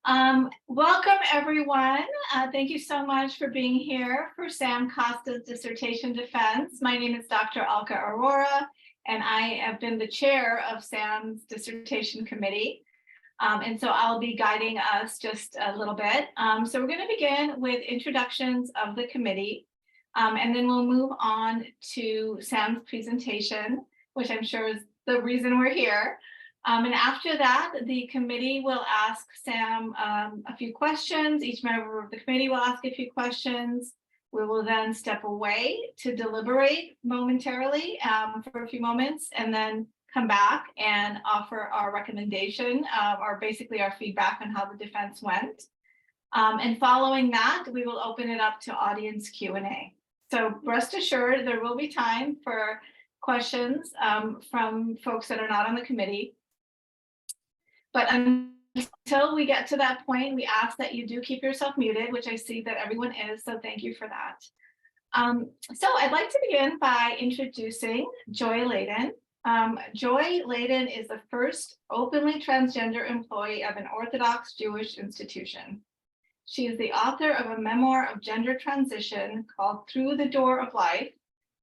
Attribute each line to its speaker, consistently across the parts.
Speaker 1: Welcome everyone. Thank you so much for being here for Sam Costa's dissertation defense. My name is Dr. Alka Aurora, and I have been the chair of Sam's dissertation committee. And so I'll be guiding us just a little bit. So we're going to begin with introductions of the committee, and then we'll move on to Sam's presentation, which I'm sure is the reason we're here. And after that, the committee will ask Sam a few questions. Each member of the committee will ask a few questions. We will then step away to deliberate momentarily for a few moments, and then come back and offer our recommendation or basically our feedback on how the defense went. And following that, we will open it up to audience Q&A. So rest assured, there will be time for questions from folks that are not on the committee. But until we get to that point, we ask that you do keep yourself muted, which I see that everyone is, so thank you for that. So I'd like to begin by introducing Joy Layden. Joy Layden is the first openly transgender employee of an Orthodox Jewish institution. She is the author of a memoir of gender transition called Through the Door of Life,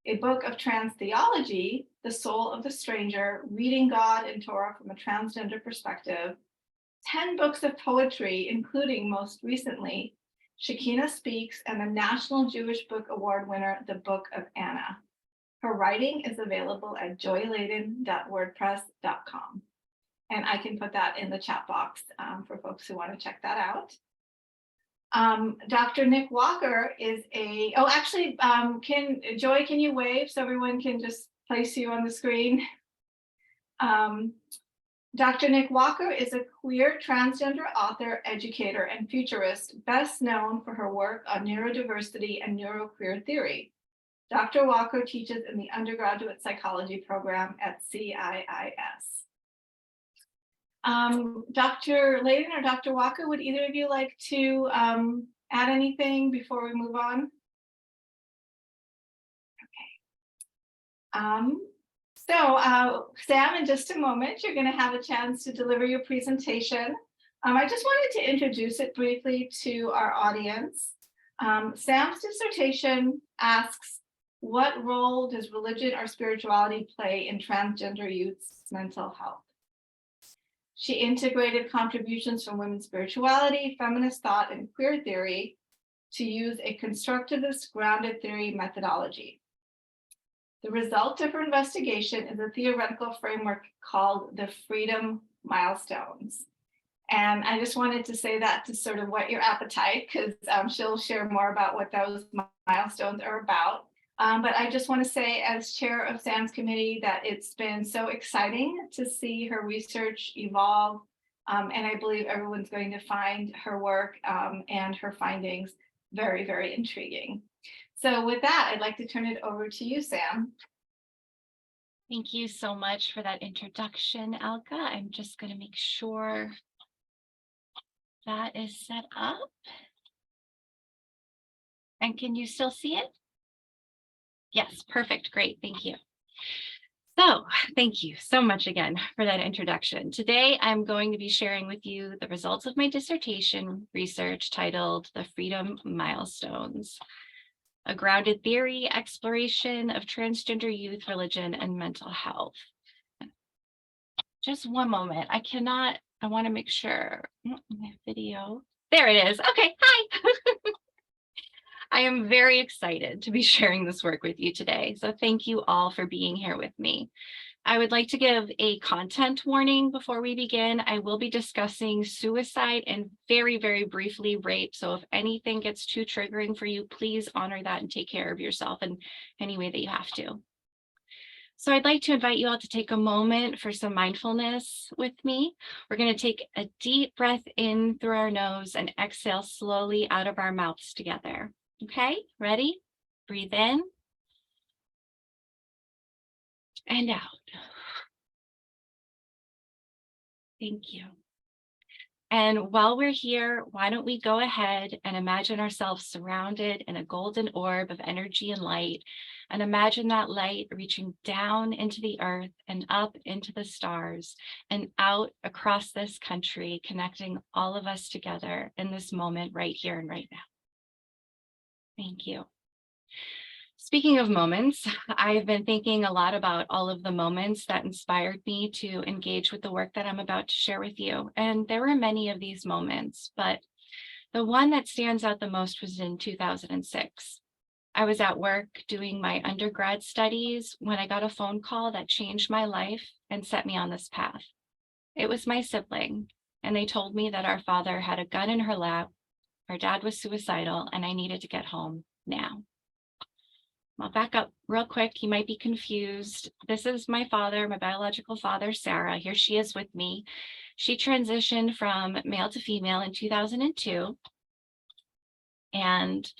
Speaker 1: a book of trans theology, The Soul of the Stranger, Reading God and Torah from a Transgender Perspective, 10 books of poetry, including most recently, Shekinah Speaks, and the National Jewish Book Award winner, The Book of Anna. Her writing is available at joylayden.wordpress.com. And I can put that in the chat box for folks who want to check that out. Dr. Nick Walker is Joy, can you wave so everyone can just place you on the screen? Dr. Nick Walker is a queer transgender author, educator, and futurist, best known for her work on neurodiversity and neuroqueer theory. Dr. Walker teaches in the undergraduate psychology program at CIIS. Dr. Layden or Dr. Walker, would either of you like to add anything before we move on? Okay. Sam, in just a moment, you're going to have a chance to deliver your presentation. I just wanted to introduce it briefly to our audience. Sam's dissertation asks, what role does religion or spirituality play in transgender youth's mental health? She integrated contributions from women's spirituality, feminist thought, and queer theory to use a constructivist grounded theory methodology. The result of her investigation is a theoretical framework called the Freedom Milestones. And I just wanted to say that to sort of whet your appetite, because she'll share more about what those milestones are about. But I just want to say, as chair of Sam's committee, that it's been so exciting to see her research evolve. And I believe everyone's going to find her work and her findings very, very intriguing. So with that, I'd like to turn it over to you, Sam.
Speaker 2: Thank you so much for that introduction, Alka. I'm just going to make sure that is set up. And can you still see it? Yes, perfect. Great. Thank you. So thank you so much again for that introduction. Today, I'm going to be sharing with you the results of my dissertation research titled The Freedom Milestones, a grounded theory exploration of transgender youth, religion, and mental health. Just one moment. I want to make sure my video. There it is. Okay. Hi. I am very excited to be sharing this work with you today. So thank you all for being here with me. I would like to give a content warning before we begin. I will be discussing suicide and very, very briefly rape. So if anything gets too triggering for you, please honor that and take care of yourself in any way that you have to. So I'd like to invite you all to take a moment for some mindfulness with me. We're going to take a deep breath in through our nose and exhale slowly out of our mouths together. Okay, ready? Breathe in and out. Thank you. And while we're here, why don't we go ahead and imagine ourselves surrounded in a golden orb of energy and light And imagine that light reaching down into the earth and up into the stars and out across this country, connecting all of us together in this moment right here and right now. Thank you. Speaking of moments, I've been thinking a lot about all of the moments that inspired me to engage with the work that I'm about to share with you. And there were many of these moments, but the one that stands out the most was in 2006. I was at work doing my undergrad studies when I got a phone call that changed my life and set me on this path. It was my sibling, and they told me that our father had a gun in her lap, our dad was suicidal, and I needed to get home now. I'll back up real quick. You might be confused. This is my father, my biological father, Sarah. Here she is with me. She transitioned from male to female in 2002. And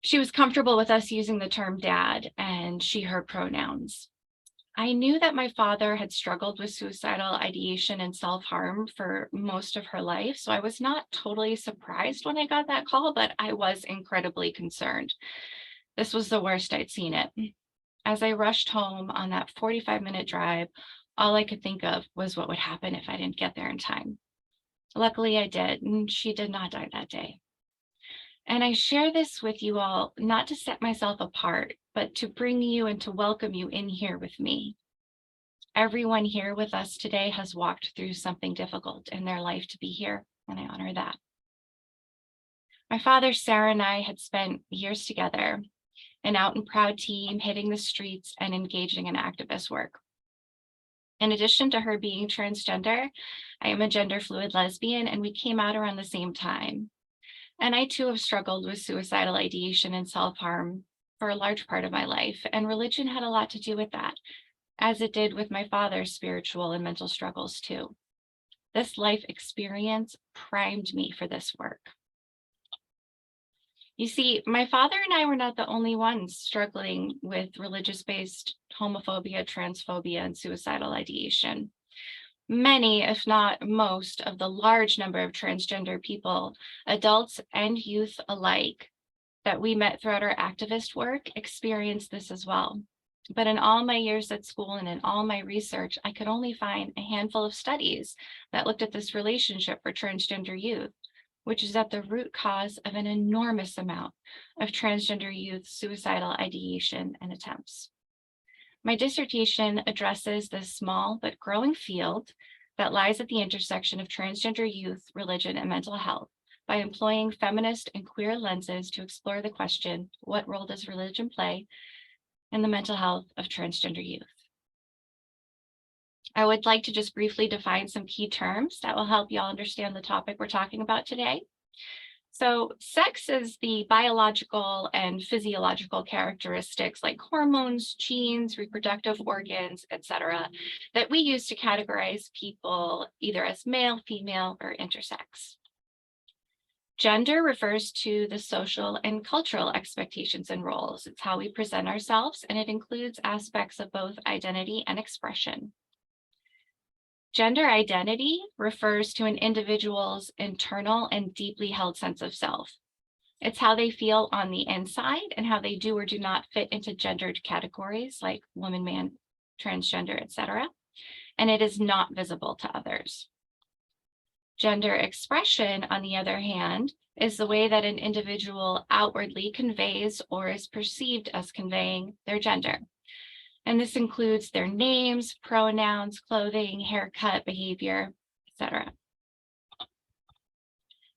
Speaker 2: she was comfortable with us using the term dad and she, her pronouns. I knew that my father had struggled with suicidal ideation and self-harm for most of her life. So I was not totally surprised when I got that call, but I was incredibly concerned. This was the worst I'd seen it. As I rushed home on that 45-minute drive, all I could think of was what would happen if I didn't get there in time. Luckily, I did, and she did not die that day. And I share this with you all, not to set myself apart, but to bring you and to welcome you in here with me. Everyone here with us today has walked through something difficult in their life to be here, and I honor that. My father, Sarah, and I had spent years together, an out and proud team, hitting the streets and engaging in activist work. In addition to her being transgender, I am a gender fluid lesbian, and we came out around the same time. And I too have struggled with suicidal ideation and self-harm for a large part of my life, and religion had a lot to do with that, as it did with my father's spiritual and mental struggles too. This life experience primed me for this work. You see, my father and I were not the only ones struggling with religious-based homophobia, transphobia, and suicidal ideation. Many, if not most, of the large number of transgender people, adults and youth alike, that we met throughout our activist work experienced this as well. But in all my years at school and in all my research, I could only find a handful of studies that looked at this relationship for transgender youth, which is at the root cause of an enormous amount of transgender youth suicidal ideation and attempts. My dissertation addresses this small but growing field that lies at the intersection of transgender youth, religion, and mental health by employing feminist and queer lenses to explore the question, what role does religion play in the mental health of transgender youth? I would like to just briefly define some key terms that will help you all understand the topic we're talking about today. So sex is the biological and physiological characteristics like hormones, genes, reproductive organs, etc., that we use to categorize people either as male, female, or intersex. Gender refers to the social and cultural expectations and roles. It's how we present ourselves, and it includes aspects of both identity and expression. Gender identity refers to an individual's internal and deeply held sense of self. It's how they feel on the inside and how they do or do not fit into gendered categories like woman, man, transgender, etc. And it is not visible to others. Gender expression, on the other hand, is the way that an individual outwardly conveys or is perceived as conveying their gender. And this includes their names, pronouns, clothing, haircut, behavior, etc.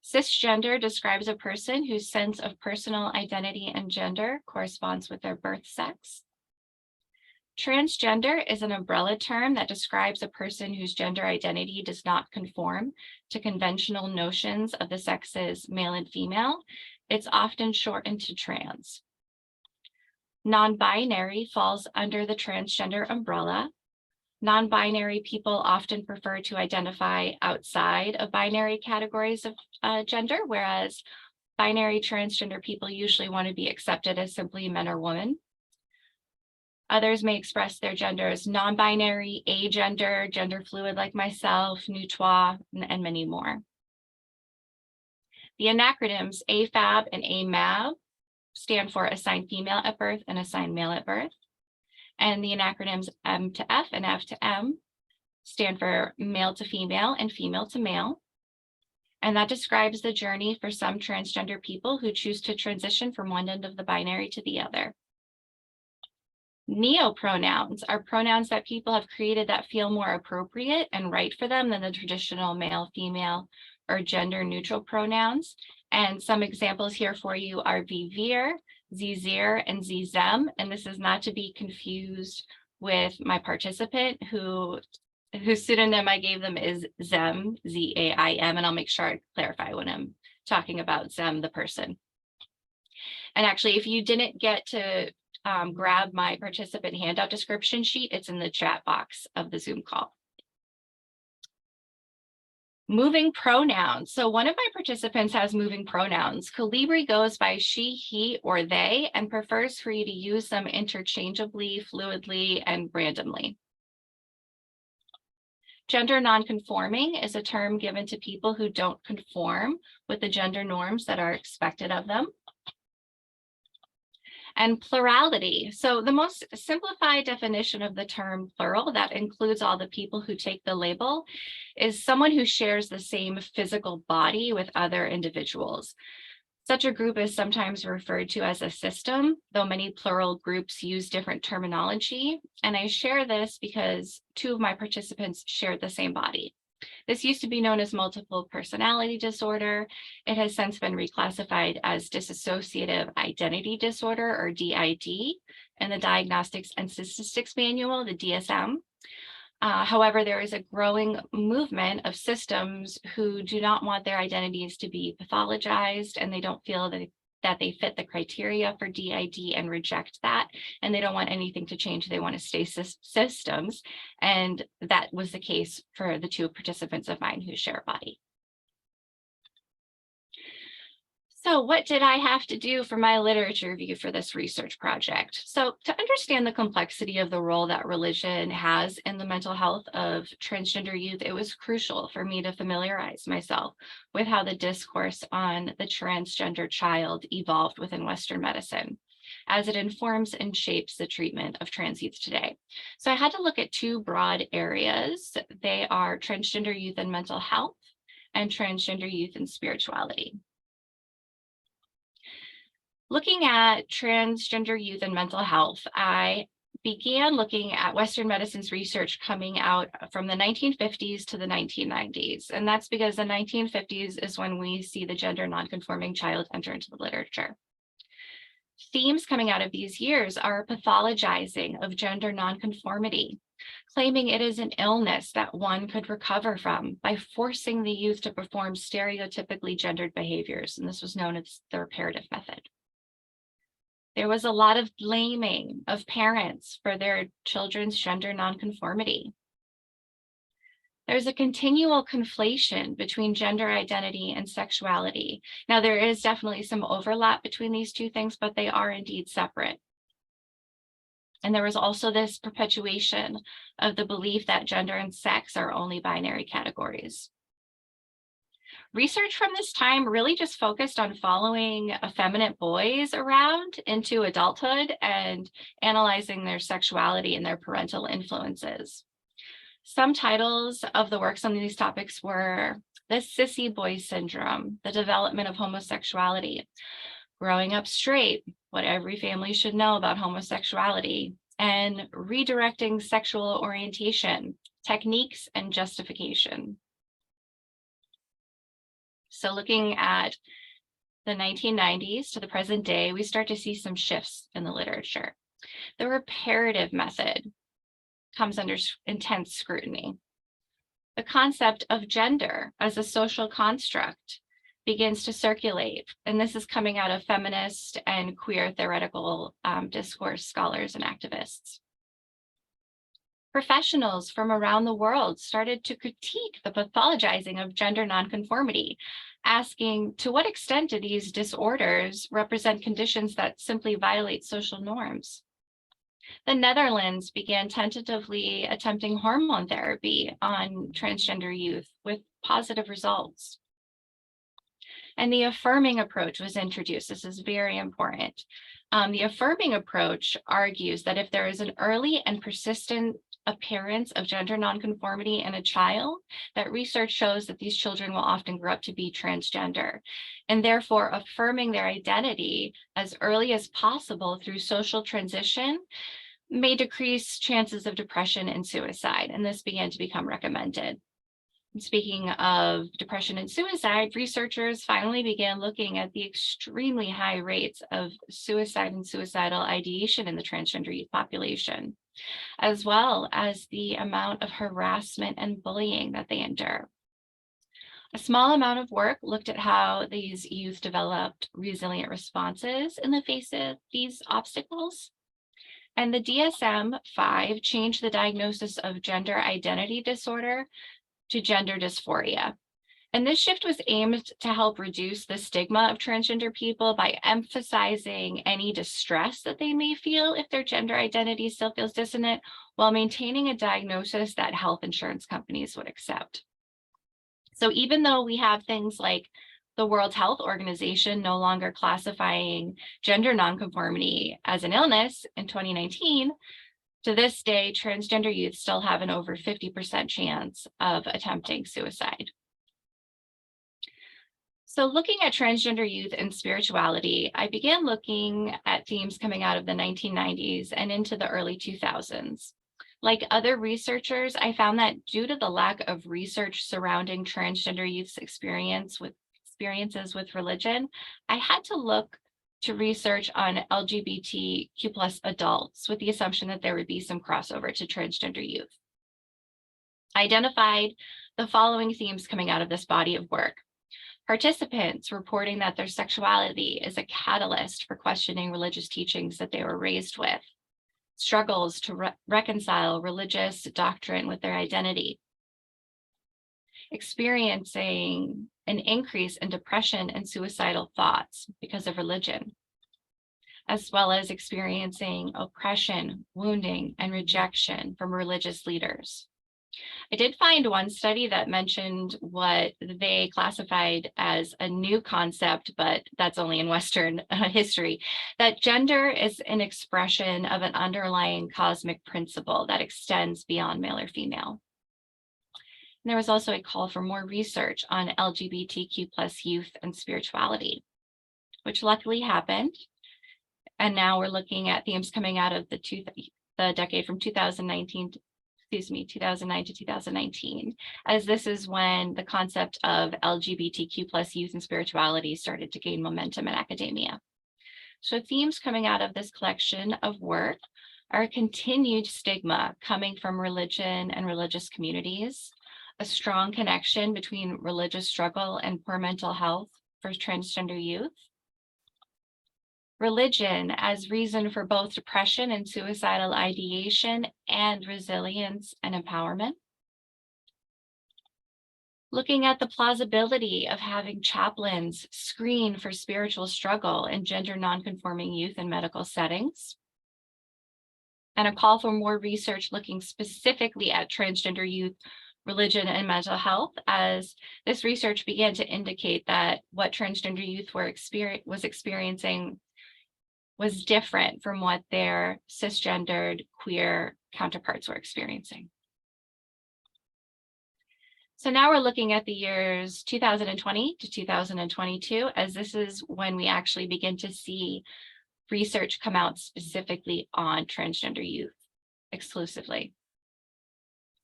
Speaker 2: Cisgender describes a person whose sense of personal identity and gender corresponds with their birth sex. Transgender is an umbrella term that describes a person whose gender identity does not conform to conventional notions of the sexes male and female. It's often shortened to trans. Non-binary falls under the transgender umbrella. Non-binary people often prefer to identify outside of binary categories of gender, whereas binary transgender people usually want to be accepted as simply men or women. Others may express their gender as non-binary, agender, gender fluid like myself, neutrois, and many more. The acronyms AFAB and AMAB stand for assigned female at birth and assigned male at birth. And the acronyms M to F and F to M stand for male to female and female to male. And that describes the journey for some transgender people who choose to transition from one end of the binary to the other. Neopronouns are pronouns that people have created that feel more appropriate and right for them than the traditional male, female, or gender neutral pronouns. And some examples here for you are VVIR, ZZIR, and ZZEM. And this is not to be confused with my participant whose pseudonym I gave them is Zem, Z-A-I-M, and I'll make sure I clarify when I'm talking about Zem, the person. And actually, if you didn't get to grab my participant handout description sheet, it's in the chat box of the Zoom call. Moving pronouns. So one of my participants has moving pronouns. Calibri goes by she, he, or they, and prefers for you to use them interchangeably, fluidly, and randomly. Gender nonconforming is a term given to people who don't conform with the gender norms that are expected of them. And plurality. So the most simplified definition of the term plural, that includes all the people who take the label, is someone who shares the same physical body with other individuals. Such a group is sometimes referred to as a system, though many plural groups use different terminology. And I share this because two of my participants shared the same body. This used to be known as multiple personality disorder. It has since been reclassified as dissociative identity disorder, or DID, in the Diagnostics and Statistics Manual, the DSM. However, there is a growing movement of systems who do not want their identities to be pathologized, and they don't feel that they fit the criteria for DID and reject that, and they don't want anything to change. They want to stay systems, and that was the case for the two participants of mine who share a body. So what did I have to do for my literature review for this research project? So to understand the complexity of the role that religion has in the mental health of transgender youth, it was crucial for me to familiarize myself with how the discourse on the transgender child evolved within Western medicine, as it informs and shapes the treatment of trans youth today. So I had to look at two broad areas. They are transgender youth and mental health and transgender youth and spirituality. Looking at transgender youth and mental health, I began looking at Western medicine's research coming out from the 1950s to the 1990s. And that's because the 1950s is when we see the gender nonconforming child enter into the literature. Themes coming out of these years are pathologizing of gender nonconformity, claiming it is an illness that one could recover from by forcing the youth to perform stereotypically gendered behaviors. And this was known as the reparative method. There was a lot of blaming of parents for their children's gender nonconformity. There's a continual conflation between gender identity and sexuality. Now, there is definitely some overlap between these two things, but they are indeed separate. And there was also this perpetuation of the belief that gender and sex are only binary categories. Research from this time really just focused on following effeminate boys around into adulthood and analyzing their sexuality and their parental influences. Some titles of the works on these topics were The Sissy Boy Syndrome, The Development of Homosexuality, Growing Up Straight, What Every Family Should Know About Homosexuality, and Redirecting Sexual Orientation, Techniques and Justification. So looking at the 1990s to the present day, we start to see some shifts in the literature. The reparative method comes under intense scrutiny. The concept of gender as a social construct begins to circulate, and this is coming out of feminist and queer theoretical discourse scholars and activists. Professionals from around the world started to critique the pathologizing of gender nonconformity, asking to what extent do these disorders represent conditions that simply violate social norms? The Netherlands began tentatively attempting hormone therapy on transgender youth with positive results. And the affirming approach was introduced. This is very important. The affirming approach argues that if there is an early and persistent appearance of gender nonconformity in a child, that research shows that these children will often grow up to be transgender, and therefore affirming their identity as early as possible through social transition may decrease chances of depression and suicide, and this began to become recommended. Speaking of depression and suicide, researchers finally began looking at the extremely high rates of suicide and suicidal ideation in the transgender youth population, as well as the amount of harassment and bullying that they endure. A small amount of work looked at how these youth developed resilient responses in the face of these obstacles. And the DSM-5 changed the diagnosis of gender identity disorder to gender dysphoria. And this shift was aimed to help reduce the stigma of transgender people by emphasizing any distress that they may feel if their gender identity still feels dissonant, while maintaining a diagnosis that health insurance companies would accept. So even though we have things like the World Health Organization no longer classifying gender nonconformity as an illness in 2019, to this day, transgender youth still have an over 50% chance of attempting suicide. So looking at transgender youth and spirituality, I began looking at themes coming out of the 1990s and into the early 2000s. Like other researchers, I found that due to the lack of research surrounding transgender youth's experiences with religion, I had to look to research on LGBTQ plus adults with the assumption that there would be some crossover to transgender youth. I identified the following themes coming out of this body of work. Participants reporting that their sexuality is a catalyst for questioning religious teachings that they were raised with. Struggles to reconcile religious doctrine with their identity. Experiencing an increase in depression and suicidal thoughts because of religion, as well as experiencing oppression, wounding, and rejection from religious leaders. I did find one study that mentioned what they classified as a new concept, but that's only in Western history, that gender is an expression of an underlying cosmic principle that extends beyond male or female. And there was also a call for more research on LGBTQ plus youth and spirituality, which luckily happened. And now we're looking at themes coming out of the decade from 2009 to 2019, as this is when the concept of LGBTQ plus youth and spirituality started to gain momentum in academia. So themes coming out of this collection of work are a continued stigma coming from religion and religious communities, a strong connection between religious struggle and poor mental health for transgender youth, religion as reason for both depression and suicidal ideation and resilience and empowerment, looking at the plausibility of having chaplains screen for spiritual struggle in gender nonconforming youth in medical settings, and a call for more research looking specifically at transgender youth, religion, and mental health, as this research began to indicate that what transgender youth was experiencing was different from what their cisgendered queer counterparts were experiencing. So now we're looking at the years 2020 to 2022, as this is when we actually begin to see research come out specifically on transgender youth exclusively.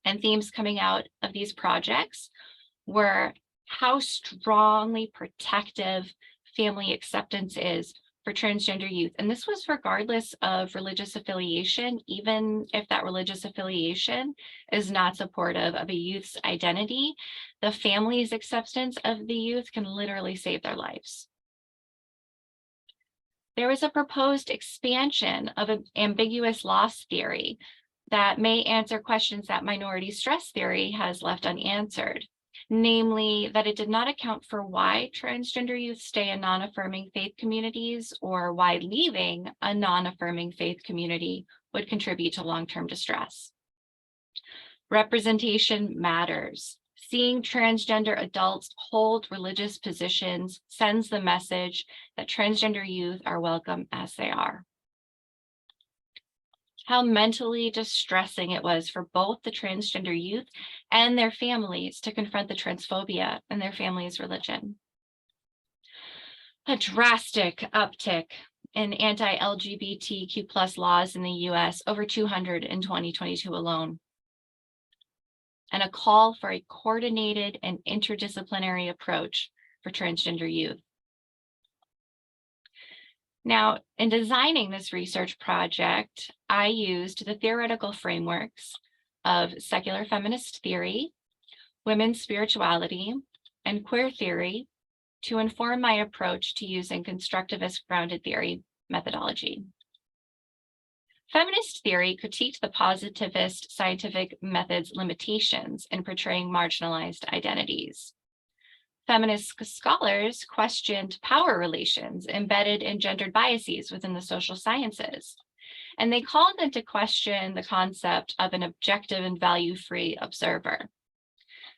Speaker 2: And themes coming out of these projects were how strongly protective family acceptance is for transgender youth. And this was regardless of religious affiliation, even if that religious affiliation is not supportive of a youth's identity, the family's acceptance of the youth can literally save their lives. There was a proposed expansion of an ambiguous loss theory that may answer questions that minority stress theory has left unanswered, namely that it did not account for why transgender youth stay in non-affirming faith communities or why leaving a non-affirming faith community would contribute to long-term distress. Representation matters. Seeing transgender adults hold religious positions sends the message that transgender youth are welcome as they are. How mentally distressing it was for both the transgender youth and their families to confront the transphobia in their family's religion. A drastic uptick in anti-LGBTQ+ laws in the US, over 200 in 2022 alone, and a call for a coordinated and interdisciplinary approach for transgender youth. Now, in designing this research project, I used the theoretical frameworks of secular feminist theory, women's spirituality, and queer theory to inform my approach to using constructivist grounded theory methodology. Feminist theory critiqued the positivist scientific method's limitations in portraying marginalized identities. Feminist scholars questioned power relations embedded in gendered biases within the social sciences, and they called into question the concept of an objective and value-free observer.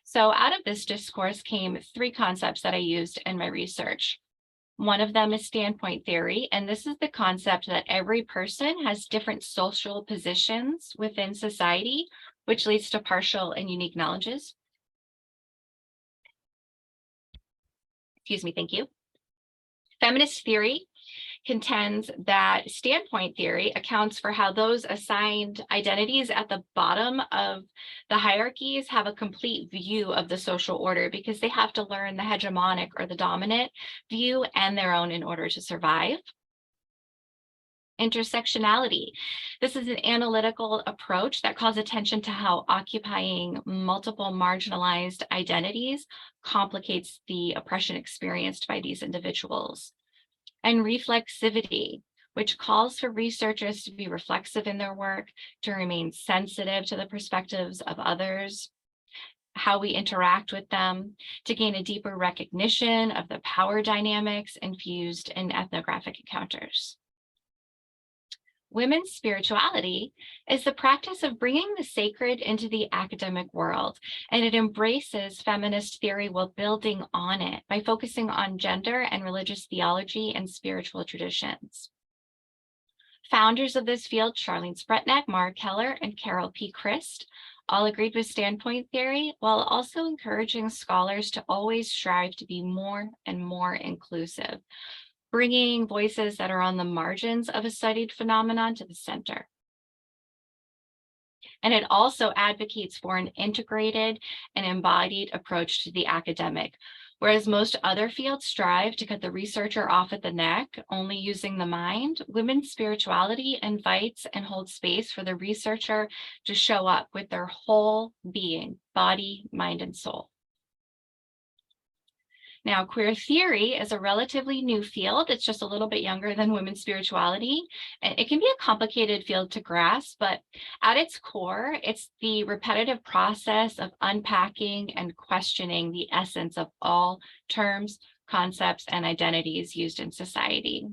Speaker 2: So out of this discourse came three concepts that I used in my research. One of them is standpoint theory, and this is the concept that every person has different social positions within society, which leads to partial and unique knowledges. Excuse me, thank you. Feminist theory contends that standpoint theory accounts for how those assigned identities at the bottom of the hierarchies have a complete view of the social order because they have to learn the hegemonic or the dominant view and their own in order to survive. Intersectionality. This is an analytical approach that calls attention to how occupying multiple marginalized identities complicates the oppression experienced by these individuals. And reflexivity, which calls for researchers to be reflexive in their work, to remain sensitive to the perspectives of others, how we interact with them, to gain a deeper recognition of the power dynamics infused in ethnographic encounters. Women's spirituality is the practice of bringing the sacred into the academic world, and it embraces feminist theory while building on it by focusing on gender and religious theology and spiritual traditions. Founders of this field, Charlene Spretnak, Mara Keller, and Carol P. Christ, all agreed with standpoint theory, while also encouraging scholars to always strive to be more and more inclusive, bringing voices that are on the margins of a studied phenomenon to the center. And it also advocates for an integrated and embodied approach to the academic, whereas most other fields strive to cut the researcher off at the neck, only using the mind. Women's spirituality invites and holds space for the researcher to show up with their whole being, body, mind, and soul. Now, queer theory is a relatively new field. It's just a little bit younger than women's spirituality. And it can be a complicated field to grasp, but at its core, it's the repetitive process of unpacking and questioning the essence of all terms, concepts, and identities used in society.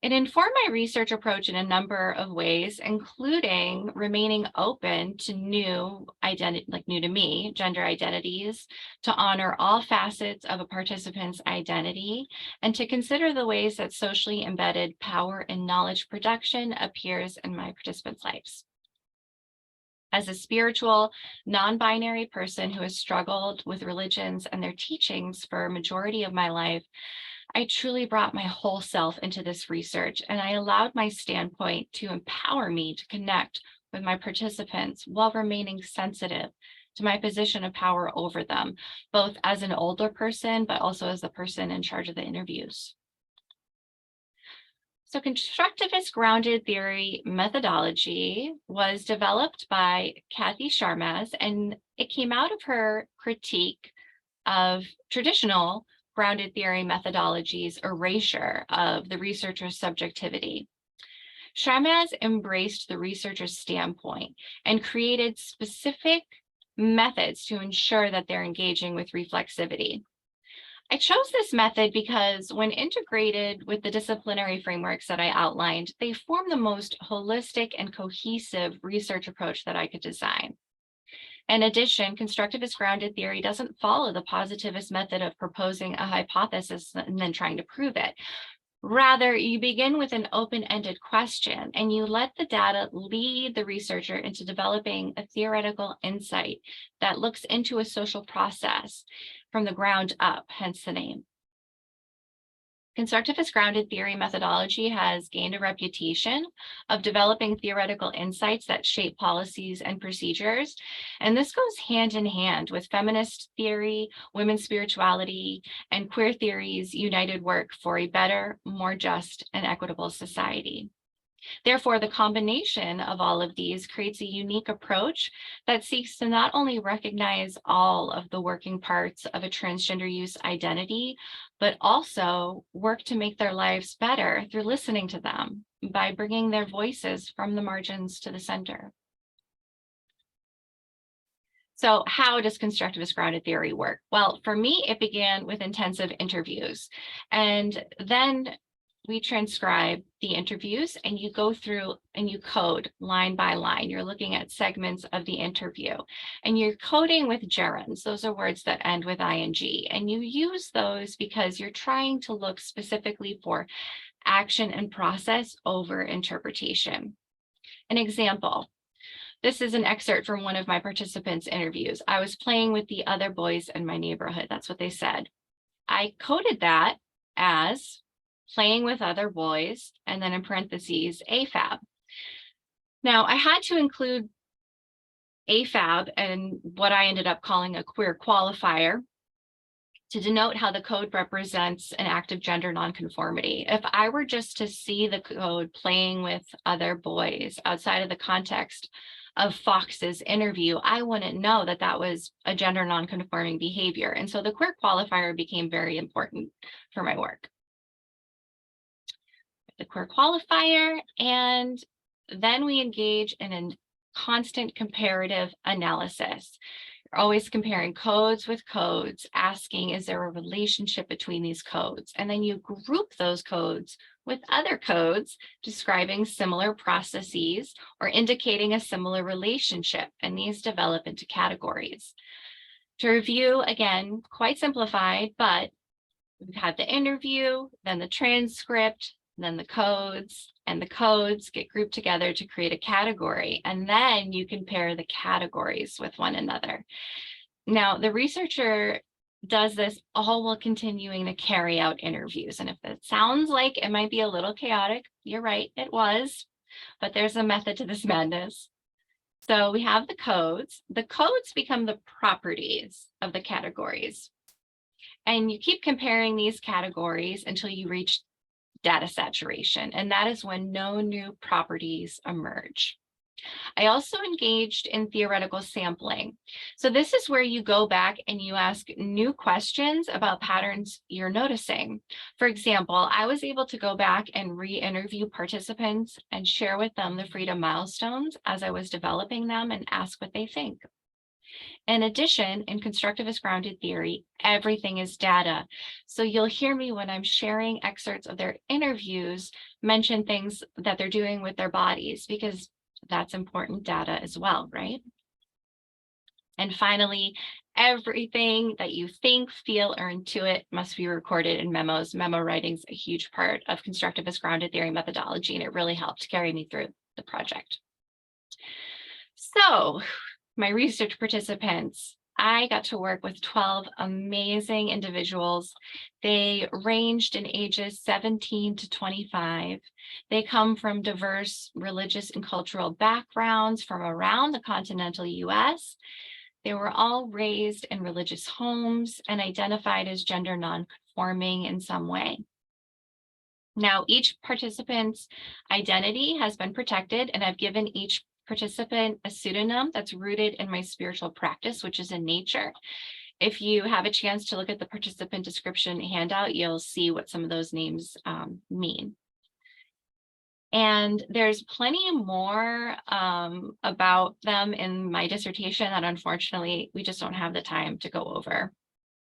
Speaker 2: It informed my research approach in a number of ways, including remaining open to new identity, like new to me, gender identities, to honor all facets of a participant's identity, and to consider the ways that socially embedded power and knowledge production appears in my participants' lives. As a spiritual, non-binary person who has struggled with religions and their teachings for a majority of my life, I truly brought my whole self into this research, and I allowed my standpoint to empower me to connect with my participants while remaining sensitive to my position of power over them, both as an older person, but also as the person in charge of the interviews. So constructivist grounded theory methodology was developed by Kathy Sharmas, and it came out of her critique of traditional grounded theory methodologies' erasure of the researcher's subjectivity. Sharmas embraced the researcher's standpoint and created specific methods to ensure that they're engaging with reflexivity. I chose this method because when integrated with the disciplinary frameworks that I outlined, they form the most holistic and cohesive research approach that I could design. In addition, constructivist grounded theory doesn't follow the positivist method of proposing a hypothesis and then trying to prove it. Rather, you begin with an open-ended question and you let the data lead the researcher into developing a theoretical insight that looks into a social process from the ground up, hence the name. Constructivist grounded theory methodology has gained a reputation of developing theoretical insights that shape policies and procedures. And this goes hand in hand with feminist theory, women's spirituality, and queer theory's united work for a better, more just, and equitable society. Therefore, the combination of all of these creates a unique approach that seeks to not only recognize all of the working parts of a transgender youth's identity, but also work to make their lives better through listening to them by bringing their voices from the margins to the center. So how does constructivist grounded theory work? Well, for me, it began with intensive interviews, and then we transcribe the interviews and you go through and you code line by line. You're looking at segments of the interview and you're coding with gerunds. Those are words that end with ing, and you use those because you're trying to look specifically for action and process over interpretation. An example. This is an excerpt from one of my participants' interviews. I was playing with the other boys in my neighborhood. That's what they said. I coded that as playing with other boys, and then in parentheses, AFAB. Now, I had to include AFAB and what I ended up calling a queer qualifier to denote how the code represents an act of gender nonconformity. If I were just to see the code playing with other boys outside of the context of Fox's interview, I wouldn't know that that was a gender nonconforming behavior. And so the queer qualifier became very important for my work. The queer qualifier, and then we engage in a constant comparative analysis. You're always comparing codes with codes, asking, is there a relationship between these codes? And then you group those codes with other codes describing similar processes or indicating a similar relationship, and these develop into categories. To review, again, quite simplified, but we've had the interview, then the transcript, then the codes, and the codes get grouped together to create a category, and then you compare the categories with one another. Now, the researcher does this all while continuing to carry out interviews, and if that sounds like it might be a little chaotic, you're right, it was, but there's a method to this madness. So we have the codes. The codes become the properties of the categories, and you keep comparing these categories until you reach data saturation, and that is when no new properties emerge. I also engaged in theoretical sampling. So this is where you go back and you ask new questions about patterns you're noticing. For example, I was able to go back and re-interview participants and share with them the freedom milestones as I was developing them and ask what they think. In addition, in constructivist grounded theory, everything is data. So you'll hear me when I'm sharing excerpts of their interviews mention things that they're doing with their bodies, because that's important data as well, right? And finally, everything that you think, feel, or intuit must be recorded in memos. Memo writing is a huge part of constructivist grounded theory methodology, and it really helped carry me through the project. So, my research participants, I got to work with 12 amazing individuals. They ranged in ages 17 to 25. They come from diverse religious and cultural backgrounds from around the continental US. They were all raised in religious homes and identified as gender nonconforming in some way. Now, each participant's identity has been protected, and I've given each participant a pseudonym that's rooted in my spiritual practice, which is in nature. If you have a chance to look at the participant description handout, you'll see what some of those names mean. And there's plenty more about them in my dissertation that unfortunately we just don't have the time to go over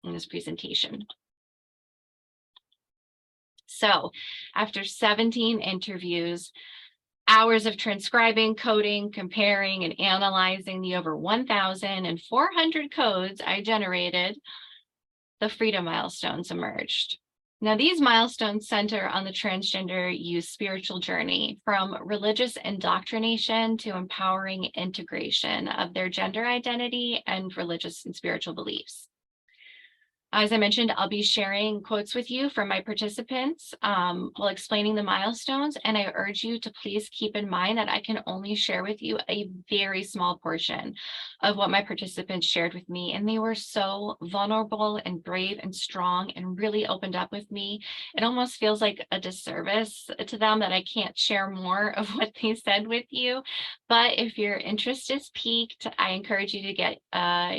Speaker 2: in this presentation. So after 17 interviews, hours of transcribing, coding, comparing, and analyzing the over 1,400 codes I generated, the freedom milestones emerged. Now, these milestones center on the transgender youth spiritual journey, from religious indoctrination to empowering integration of their gender identity and religious and spiritual beliefs. As I mentioned, I'll be sharing quotes with you from my participants while explaining the milestones, and I urge you to please keep in mind that I can only share with you a very small portion of what my participants shared with me, and they were so vulnerable and brave and strong and really opened up with me. It almost feels like a disservice to them that I can't share more of what they said with you, but if your interest is piqued, I encourage you to get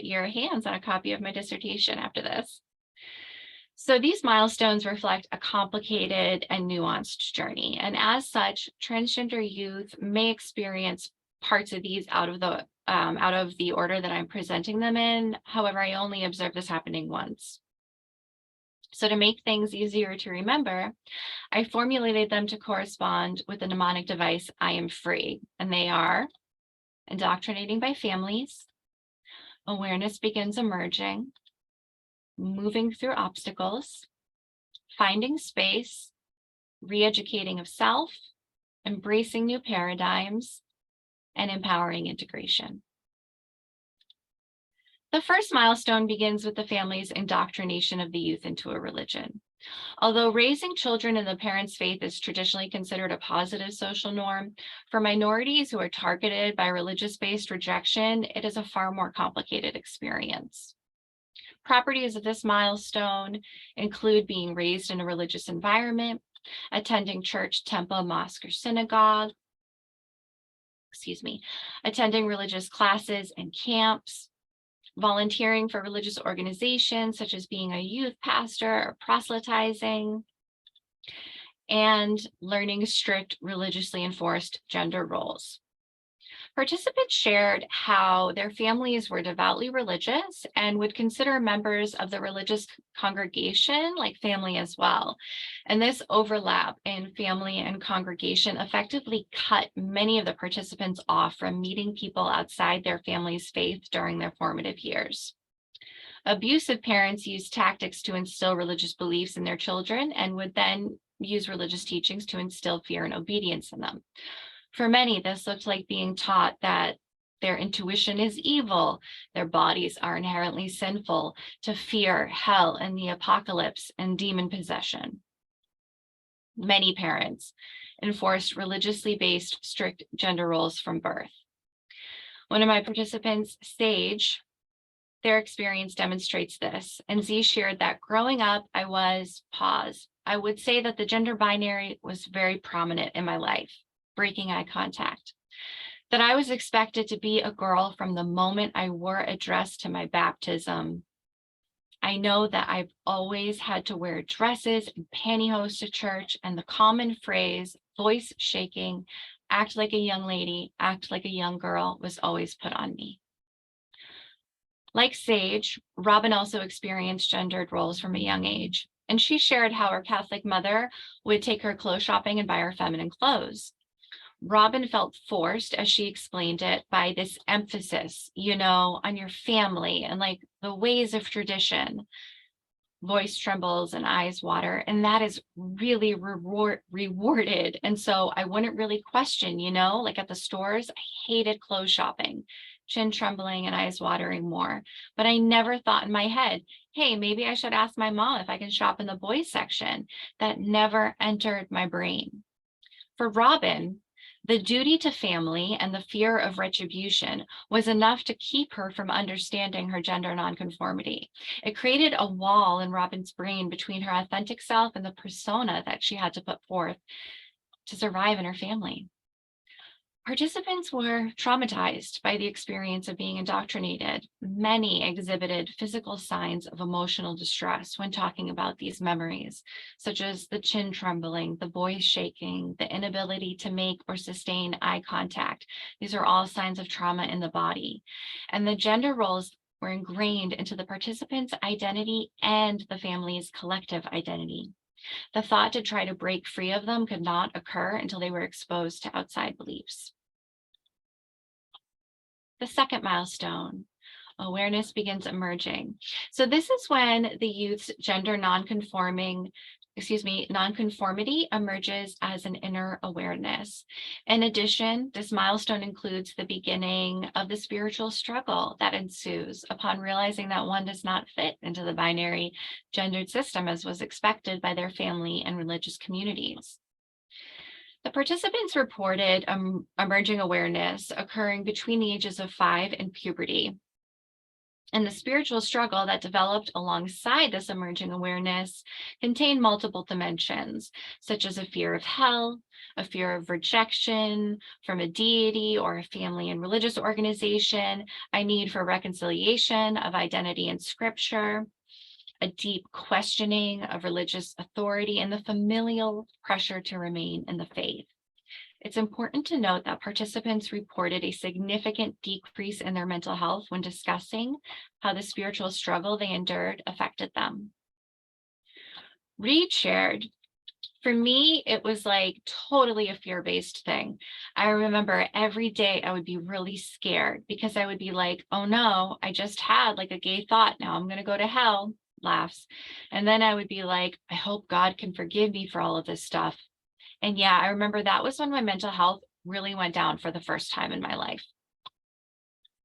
Speaker 2: your hands on a copy of my dissertation after this. So these milestones reflect a complicated and nuanced journey. And as such, transgender youth may experience parts of these out of the order that I'm presenting them in. However, I only observed this happening once. So to make things easier to remember, I formulated them to correspond with the mnemonic device, I am free. And they are indoctrinating by families, awareness begins emerging, moving through obstacles, finding space, re-educating of self, embracing new paradigms, and empowering integration. The first milestone begins with the family's indoctrination of the youth into a religion. Although raising children in the parents' faith is traditionally considered a positive social norm, for minorities who are targeted by religious-based rejection, it is a far more complicated experience. Properties of this milestone include being raised in a religious environment, attending church, temple, mosque, or synagogue, attending religious classes and camps, volunteering for religious organizations such as being a youth pastor or proselytizing, and learning strict religiously enforced gender roles. Participants shared how their families were devoutly religious and would consider members of the religious congregation like family as well. And this overlap in family and congregation effectively cut many of the participants off from meeting people outside their family's faith during their formative years. Abusive parents used tactics to instill religious beliefs in their children and would then use religious teachings to instill fear and obedience in them. For many, this looked like being taught that their intuition is evil, their bodies are inherently sinful, to fear hell and the apocalypse and demon possession. Many parents enforced religiously based strict gender roles from birth. One of my participants, Sage, their experience demonstrates this, and Z shared that growing up, I would say that the gender binary was very prominent in my life. Breaking eye contact, that I was expected to be a girl from the moment I wore a dress to my baptism. I know that I've always had to wear dresses and pantyhose to church, and the common phrase, voice shaking, act like a young lady, act like a young girl, was always put on me. Like Sage, Robin also experienced gendered roles from a young age, and she shared how her Catholic mother would take her clothes shopping and buy her feminine clothes. Robin felt forced, as she explained it, by this emphasis, on your family and like the ways of tradition. Voice trembles and eyes water, and that is really rewarded. And so I wouldn't really question, like at the stores, I hated clothes shopping, chin trembling and eyes watering more. But I never thought in my head, hey, maybe I should ask my mom if I can shop in the boys section. That never entered my brain. For Robin, the duty to family and the fear of retribution was enough to keep her from understanding her gender nonconformity. It created a wall in Robin's brain between her authentic self and the persona that she had to put forth to survive in her family. Participants were traumatized by the experience of being indoctrinated. Many exhibited physical signs of emotional distress when talking about these memories, such as the chin trembling, the voice shaking, the inability to make or sustain eye contact. These are all signs of trauma in the body. And the gender roles were ingrained into the participants' identity and the family's collective identity. The thought to try to break free of them could not occur until they were exposed to outside beliefs. The second milestone, awareness begins emerging. So this is when the youth's gender nonconformity emerges as an inner awareness. In addition, this milestone includes the beginning of the spiritual struggle that ensues upon realizing that one does not fit into the binary gendered system as was expected by their family and religious communities. The participants reported emerging awareness occurring between the ages of 5 and puberty. And the spiritual struggle that developed alongside this emerging awareness contained multiple dimensions, such as a fear of hell, a fear of rejection from a deity or a family and religious organization, a need for reconciliation of identity and scripture, a deep questioning of religious authority, and the familial pressure to remain in the faith. It's important to note that participants reported a significant decrease in their mental health when discussing how the spiritual struggle they endured affected them. Reed shared, for me, it was like totally a fear-based thing. I remember every day I would be really scared because I would be like, oh no, I just had like a gay thought. Now I'm going to go to hell, laughs. And then I would be like, I hope God can forgive me for all of this stuff. And yeah, I remember that was when my mental health really went down for the first time in my life.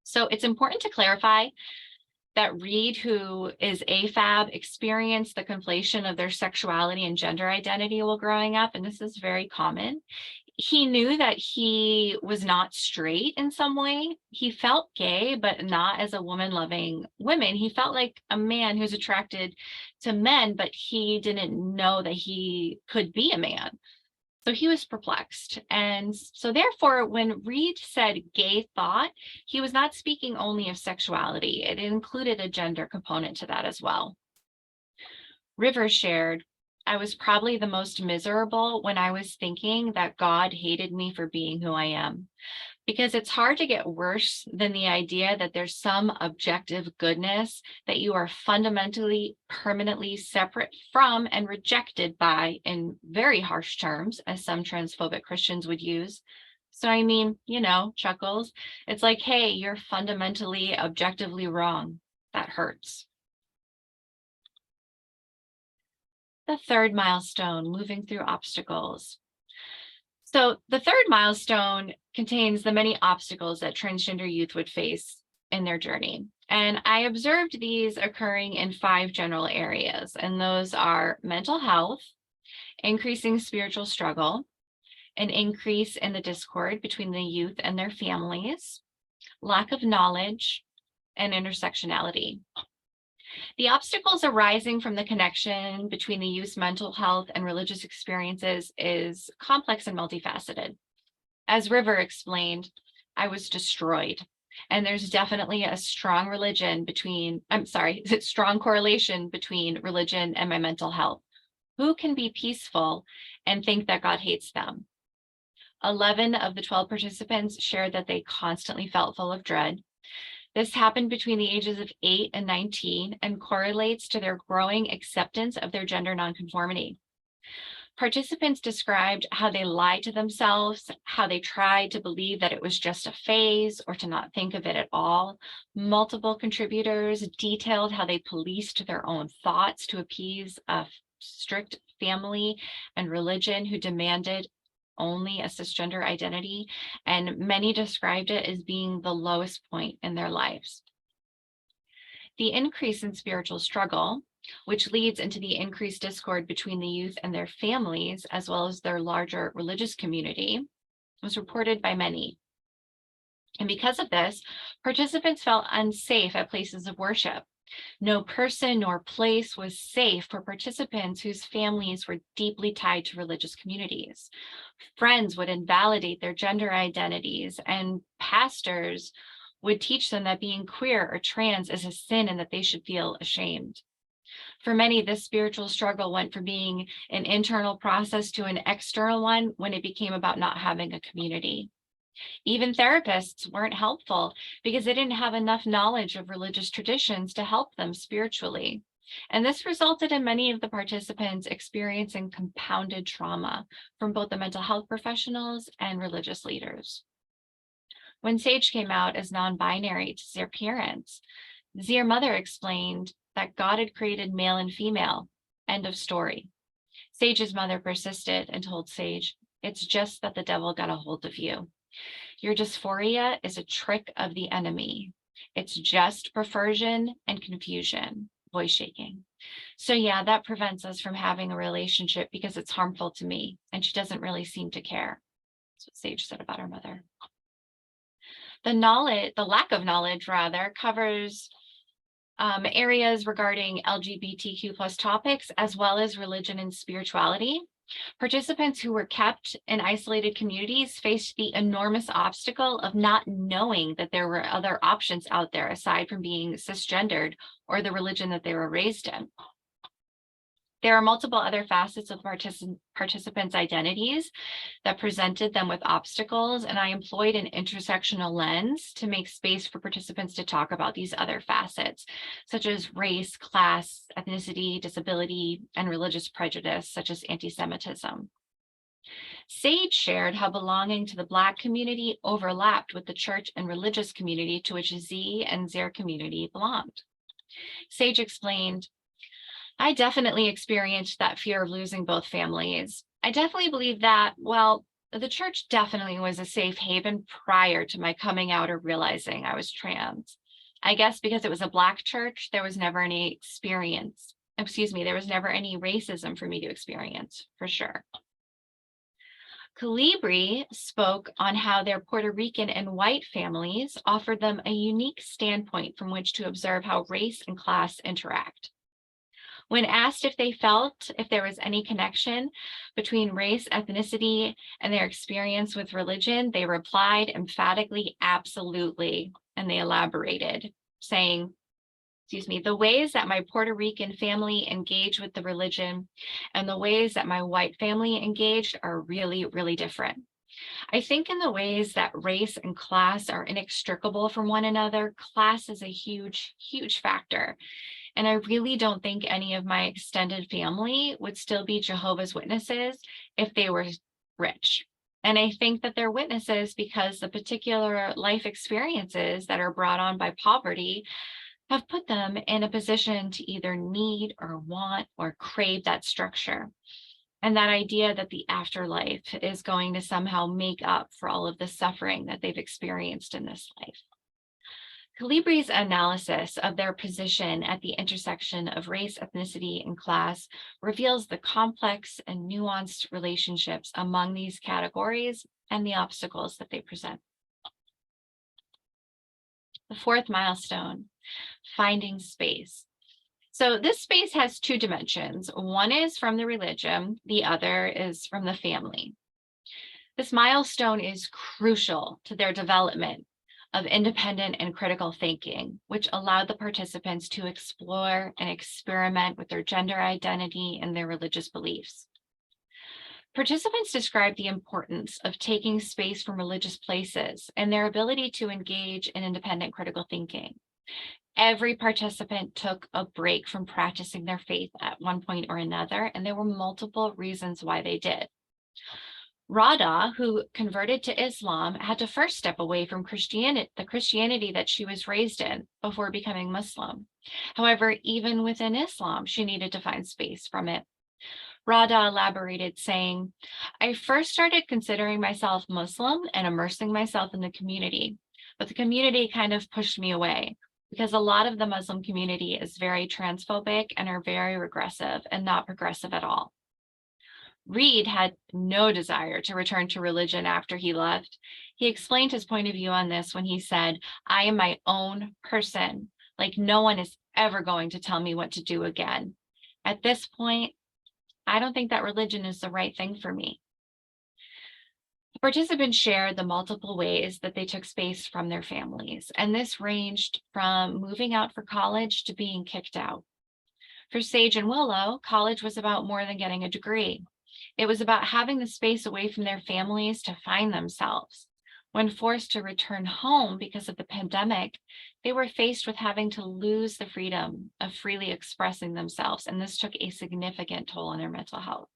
Speaker 2: So it's important to clarify that Reed, who is AFAB, experienced the conflation of their sexuality and gender identity while growing up, and this is very common. He knew that he was not straight in some way. He felt gay, but not as a woman loving women. He felt like a man who's attracted to men, but he didn't know that he could be a man. So he was perplexed. And so therefore, when Reed said gay thought, he was not speaking only of sexuality. It included a gender component to that as well. River shared, I was probably the most miserable when I was thinking that God hated me for being who I am. Because it's hard to get worse than the idea that there's some objective goodness that you are fundamentally, permanently separate from and rejected by, in very harsh terms, as some transphobic Christians would use. So I mean, chuckles. It's like, hey, you're fundamentally, objectively wrong. That hurts. The third milestone, moving through obstacles. So the third milestone contains the many obstacles that transgender youth would face in their journey. And I observed these occurring in 5 general areas, and those are mental health, increasing spiritual struggle, an increase in the discord between the youth and their families, lack of knowledge, and intersectionality. The obstacles arising from the connection between the youth's mental health and religious experiences is complex and multifaceted. As River explained, I was destroyed. And there's definitely a strong correlation between religion and my mental health. Who can be peaceful and think that God hates them? 11 of the 12 participants shared that they constantly felt full of dread. This happened between the ages of 8 and 19 and correlates to their growing acceptance of their gender nonconformity. Participants described how they lied to themselves, how they tried to believe that it was just a phase or to not think of it at all. Multiple contributors detailed how they policed their own thoughts to appease a strict family and religion who demanded only a cisgender identity, and many described it as being the lowest point in their lives. The increase in spiritual struggle, which leads into the increased discord between the youth and their families, as well as their larger religious community, was reported by many. And because of this, participants felt unsafe at places of worship. No person nor place was safe for participants whose families were deeply tied to religious communities. Friends would invalidate their gender identities, and pastors would teach them that being queer or trans is a sin and that they should feel ashamed. For many, this spiritual struggle went from being an internal process to an external one when it became about not having a community. Even therapists weren't helpful because they didn't have enough knowledge of religious traditions to help them spiritually. And this resulted in many of the participants experiencing compounded trauma from both the mental health professionals and religious leaders. When Sage came out as non-binary to their parents, their mother explained that God had created male and female. End of story. Sage's mother persisted and told Sage, "It's just that the devil got a hold of you. Your dysphoria is a trick of the enemy. It's just perversion and confusion," voice shaking. "So yeah, that prevents us from having a relationship because it's harmful to me, and she doesn't really seem to care." That's what Sage said about her mother. The lack of knowledge rather, covers areas regarding LGBTQ plus topics, as well as religion and spirituality. Participants who were kept in isolated communities faced the enormous obstacle of not knowing that there were other options out there aside from being cisgendered or the religion that they were raised in. There are multiple other facets of participants' identities that presented them with obstacles, and I employed an intersectional lens to make space for participants to talk about these other facets, such as race, class, ethnicity, disability, and religious prejudice, such as anti-Semitism. Sage shared how belonging to the Black community overlapped with the church and religious community to which Z and their community belonged. Sage explained, "I definitely experienced that fear of losing both families. I definitely believe that, well, the church definitely was a safe haven prior to my coming out or realizing I was trans. I guess because it was a Black church, there was never any there was never any racism for me to experience, for sure." Calibri spoke on how their Puerto Rican and white families offered them a unique standpoint from which to observe how race and class interact. When asked if they felt if there was any connection between race, ethnicity, and their experience with religion, they replied emphatically, "Absolutely." And they elaborated, saying, "The ways that my Puerto Rican family engaged with the religion and the ways that my white family engaged are really, really different. I think in the ways that race and class are inextricable from one another, class is a huge, huge factor. And I really don't think any of my extended family would still be Jehovah's Witnesses if they were rich. And I think that they're witnesses because the particular life experiences that are brought on by poverty have put them in a position to either need or want or crave that structure. And that idea that the afterlife is going to somehow make up for all of the suffering that they've experienced in this life." Calibri's analysis of their position at the intersection of race, ethnicity, and class reveals the complex and nuanced relationships among these categories and the obstacles that they present. The fourth milestone, finding space. So this space has two dimensions. One is from the religion, the other is from the family. This milestone is crucial to their development of independent and critical thinking, which allowed the participants to explore and experiment with their gender identity and their religious beliefs. Participants described the importance of taking space from religious places and their ability to engage in independent critical thinking. Every participant took a break from practicing their faith at one point or another, and there were multiple reasons why they did. Radha, who converted to Islam, had to first step away from the Christianity that she was raised in before becoming Muslim. However, even within Islam, she needed to find space from it. Radha elaborated, saying, "I first started considering myself Muslim and immersing myself in the community, but the community kind of pushed me away because a lot of the Muslim community is very transphobic and are very regressive and not progressive at all." Reed had no desire to return to religion after he left. He explained his point of view on this when he said, "I am my own person. Like no one is ever going to tell me what to do again. At this point, I don't think that religion is the right thing for me." The participants shared the multiple ways that they took space from their families, and this ranged from moving out for college to being kicked out. For Sage and Willow, college was about more than getting a degree. It was about having the space away from their families to find themselves. When forced to return home because of the pandemic, they were faced with having to lose the freedom of freely expressing themselves, and this took a significant toll on their mental health.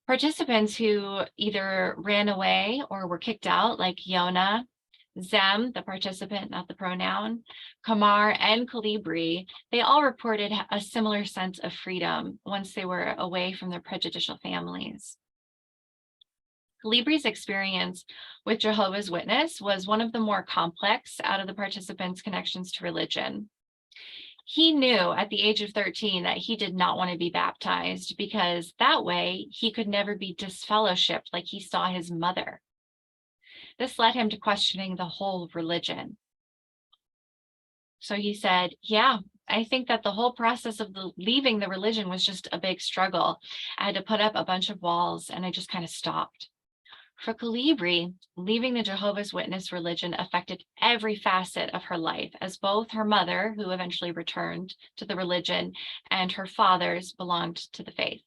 Speaker 2: Participants who either ran away or were kicked out, like Yona, Zem, the participant, not the pronoun, Kamar, and Calibri, they all reported a similar sense of freedom once they were away from their prejudicial families. Calibri's experience with Jehovah's Witness was one of the more complex out of the participants' connections to religion. He knew at the age of 13 that he did not want to be baptized because that way he could never be disfellowshipped like he saw his mother. This led him to questioning the whole religion. So he said, yeah, I think that the whole process of leaving the religion was just a big struggle. I had to put up a bunch of walls and I just kind of stopped. For Calibri, leaving the Jehovah's Witness religion affected every facet of her life, as both her mother, who eventually returned to the religion, and her father's belonged to the faith.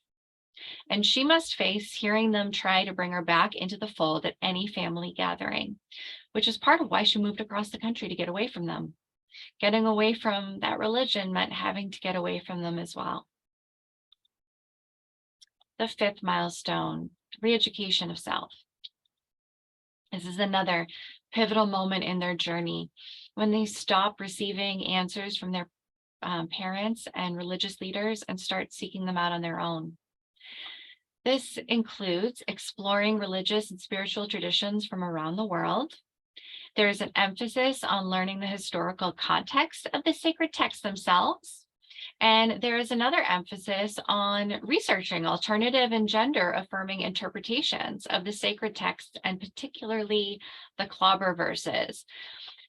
Speaker 2: And she must face hearing them try to bring her back into the fold at any family gathering, which is part of why she moved across the country to get away from them. Getting away from that religion meant having to get away from them as well. The fifth milestone, re-education of self. This is another pivotal moment in their journey when they stop receiving answers from their parents and religious leaders and start seeking them out on their own. This includes exploring religious and spiritual traditions from around the world. There's an emphasis on learning the historical context of the sacred texts themselves. And there is another emphasis on researching alternative and gender affirming interpretations of the sacred text, and particularly the clobber verses.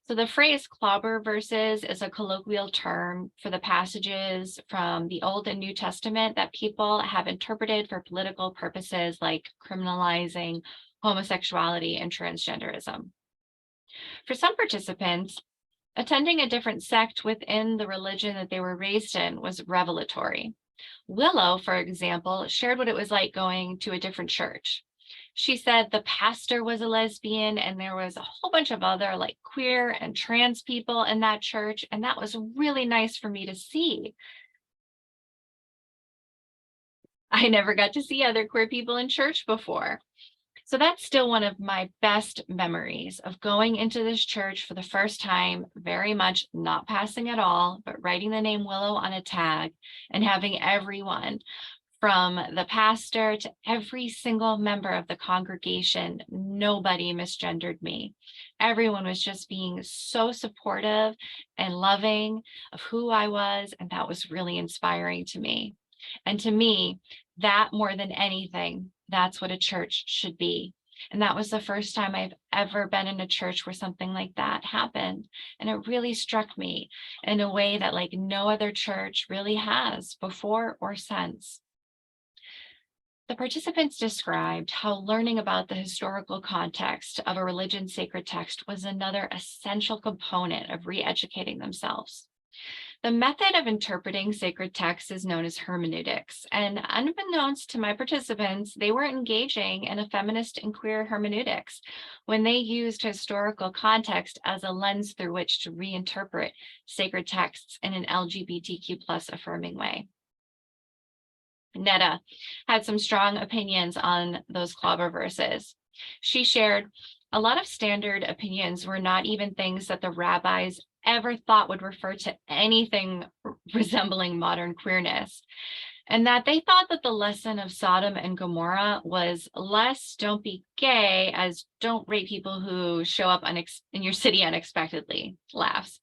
Speaker 2: So the phrase clobber verses is a colloquial term for the passages from the Old and New Testament that people have interpreted for political purposes, like criminalizing homosexuality and transgenderism. For some participants, attending a different sect within the religion that they were raised in was revelatory. Willow, for example, shared what it was like going to a different church. She said the pastor was a lesbian and there was a whole bunch of other like queer and trans people in that church, and that was really nice for me to see. I never got to see other queer people in church before. So that's still one of my best memories of going into this church for the first time, very much not passing at all, but writing the name Willow on a tag and having everyone from the pastor to every single member of the congregation, nobody misgendered me. Everyone was just being so supportive and loving of who I was, and that was really inspiring to me. And to me, that more than anything, that's what a church should be. And that was the first time I've ever been in a church where something like that happened. And it really struck me in a way that like no other church really has before or since. The participants described how learning about the historical context of a religion's sacred text was another essential component of re-educating themselves. The method of interpreting sacred texts is known as hermeneutics, and unbeknownst to my participants, they were engaging in a feminist and queer hermeneutics when they used historical context as a lens through which to reinterpret sacred texts in an LGBTQ+ affirming way. Netta had some strong opinions on those clobber verses. She shared, a lot of standard opinions were not even things that the rabbis ever thought would refer to anything resembling modern queerness, and that they thought that the lesson of Sodom and Gomorrah was less don't be gay as don't rape people who show up in your city unexpectedly, laughs.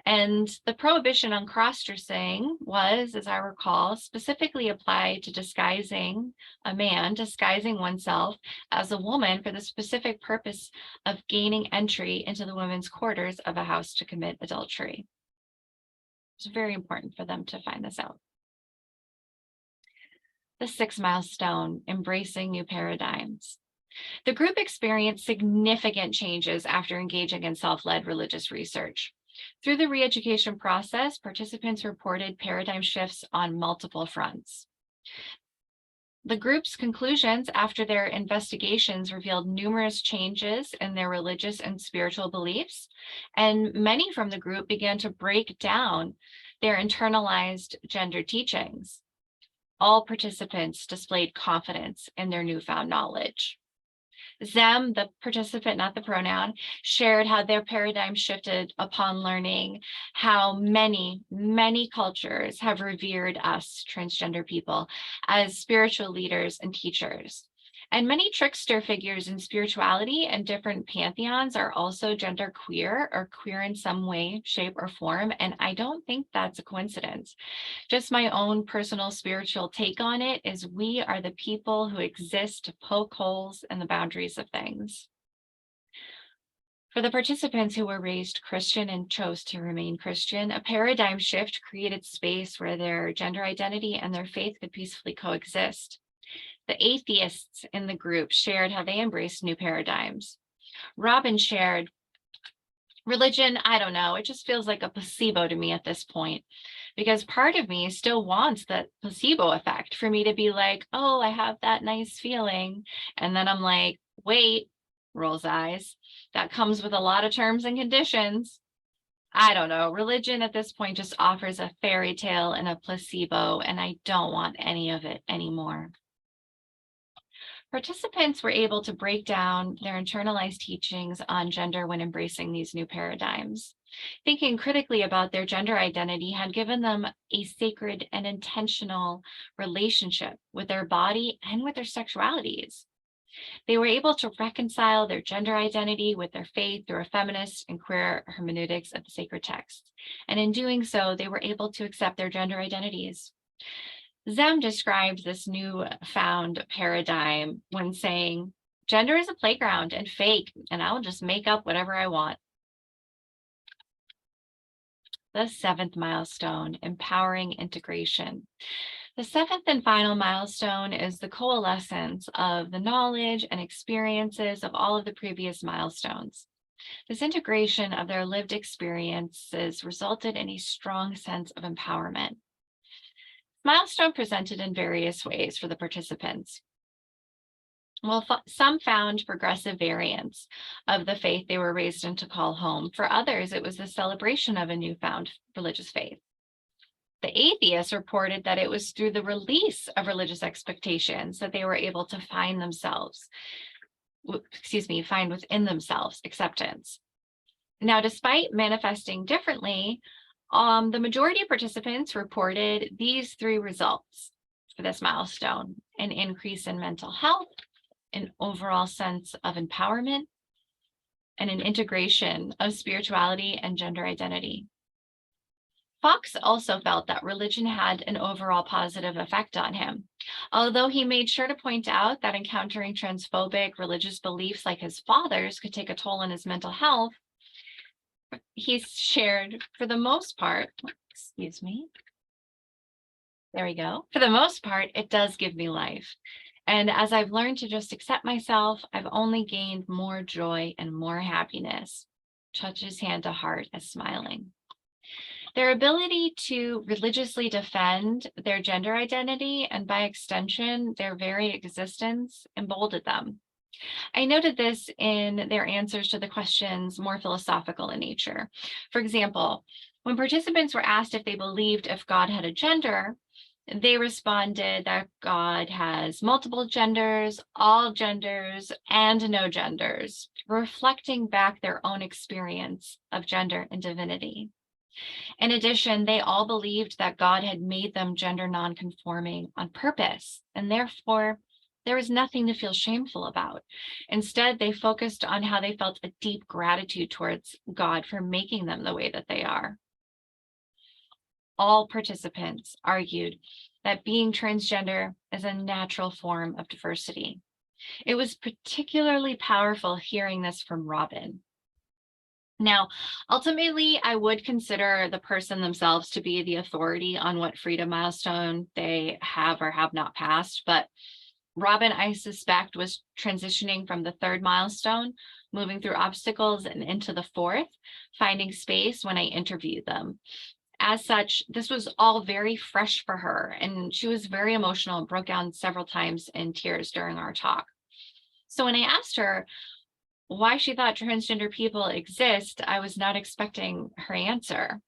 Speaker 2: And the prohibition on cross-dressing was, as I recall, specifically applied to disguising oneself as a woman for the specific purpose of gaining entry into the women's quarters of a house to commit adultery. It's very important for them to find this out. The sixth milestone, embracing new paradigms. The group experienced significant changes after engaging in self-led religious research. Through the re-education process, participants reported paradigm shifts on multiple fronts. The group's conclusions after their investigations revealed numerous changes in their religious and spiritual beliefs, and many from the group began to break down their internalized gender teachings. All participants displayed confidence in their newfound knowledge. Them, the participant, not the pronoun, shared how their paradigm shifted upon learning how many cultures have revered us transgender people as spiritual leaders and teachers. And many trickster figures in spirituality and different pantheons are also gender queer or queer in some way, shape, or form. And I don't think that's a coincidence. Just my own personal spiritual take on it is we are the people who exist to poke holes in the boundaries of things. For the participants who were raised Christian and chose to remain Christian, a paradigm shift created space where their gender identity and their faith could peacefully coexist. The atheists in the group shared how they embraced new paradigms. Robin shared, religion, I don't know, it just feels like a placebo to me at this point, because part of me still wants that placebo effect for me to be like, oh, I have that nice feeling. And then I'm like, wait, rolls eyes. That comes with a lot of terms and conditions. I don't know. Religion at this point just offers a fairy tale and a placebo, and I don't want any of it anymore. Participants were able to break down their internalized teachings on gender when embracing these new paradigms. Thinking critically about their gender identity had given them a sacred and intentional relationship with their body and with their sexualities. They were able to reconcile their gender identity with their faith through a feminist and queer hermeneutics of the sacred texts. And in doing so, they were able to accept their gender identities. Zem described this newfound paradigm when saying, gender is a playground and fake, and I'll just make up whatever I want. The seventh milestone, empowering integration. The seventh and final milestone is the coalescence of the knowledge and experiences of all of the previous milestones. This integration of their lived experiences resulted in a strong sense of empowerment. Milestone presented in various ways for the participants. Well, some found progressive variants of the faith they were raised in to call home. For others, it was the celebration of a newfound religious faith. The atheists reported that it was through the release of religious expectations that they were able to find within themselves acceptance. Now, despite manifesting differently, the majority of participants reported these three results for this milestone: an increase in mental health, an overall sense of empowerment, and an integration of spirituality and gender identity. Fox also felt that religion had an overall positive effect on him, although he made sure to point out that encountering transphobic religious beliefs like his father's could take a toll on his mental health. He shared, for the most part, there we go. For the most part, it does give me life. And as I've learned to just accept myself, I've only gained more joy and more happiness. Touches hand to heart as smiling. Their ability to religiously defend their gender identity and by extension, their very existence emboldened them. I noted this in their answers to the questions more philosophical in nature. For example, when participants were asked if they believed if God had a gender, they responded that God has multiple genders, all genders, and no genders, reflecting back their own experience of gender and divinity. In addition, they all believed that God had made them gender nonconforming on purpose, and therefore there was nothing to feel shameful about. Instead, they focused on how they felt a deep gratitude towards God for making them the way that they are. All participants argued that being transgender is a natural form of diversity. It was particularly powerful hearing this from Robin. Now, ultimately, I would consider the person themselves to be the authority on what freedom milestone they have or have not passed, but Robin, I suspect, was transitioning from the third milestone, moving through obstacles and into the fourth, finding space when I interviewed them. As such, this was all very fresh for her, and she was very emotional and broke down several times in tears during our talk. So when I asked her why she thought transgender people exist, I was not expecting her answer.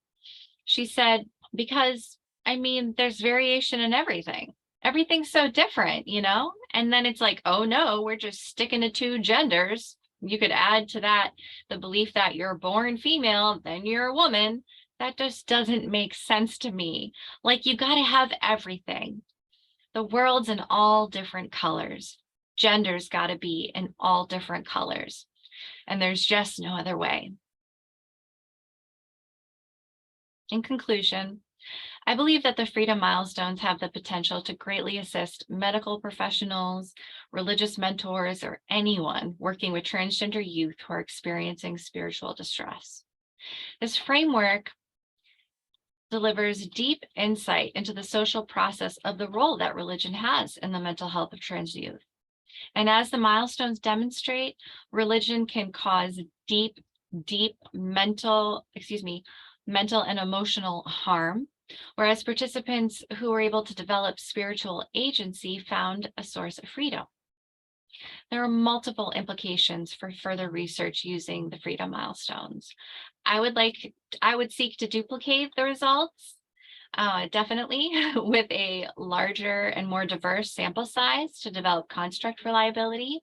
Speaker 2: She said, because, I mean, there's variation in everything. Everything's so different, you know? And then it's like, oh no, we're just sticking to two genders. You could add to that the belief that you're born female, then you're a woman. That just doesn't make sense to me. Like, you got to have everything. The world's in all different colors. Gender's got to be in all different colors. And there's just no other way. In conclusion, I believe that the Freedom Milestones have the potential to greatly assist medical professionals, religious mentors, or anyone working with transgender youth who are experiencing spiritual distress. This framework delivers deep insight into the social process of the role that religion has in the mental health of trans youth. And as the milestones demonstrate, religion can cause deep mental and emotional harm, whereas participants who were able to develop spiritual agency found a source of freedom. There are multiple implications for further research using the Freedom Milestones. I would seek to duplicate the results, definitely, with a larger and more diverse sample size to develop construct reliability.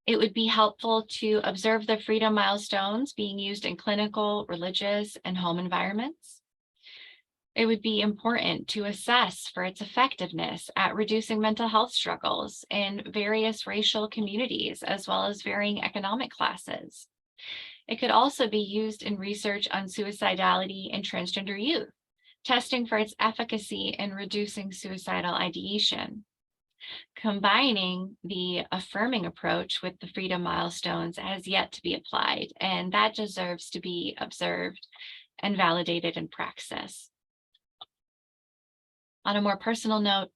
Speaker 2: It would be helpful to observe the Freedom Milestones being used in clinical, religious, and home environments. It would be important to assess for its effectiveness at reducing mental health struggles in various racial communities, as well as varying economic classes. It could also be used in research on suicidality in transgender youth, testing for its efficacy in reducing suicidal ideation. Combining the affirming approach with the Freedom Milestones has yet to be applied, and that deserves to be observed and validated in praxis. On a more personal note,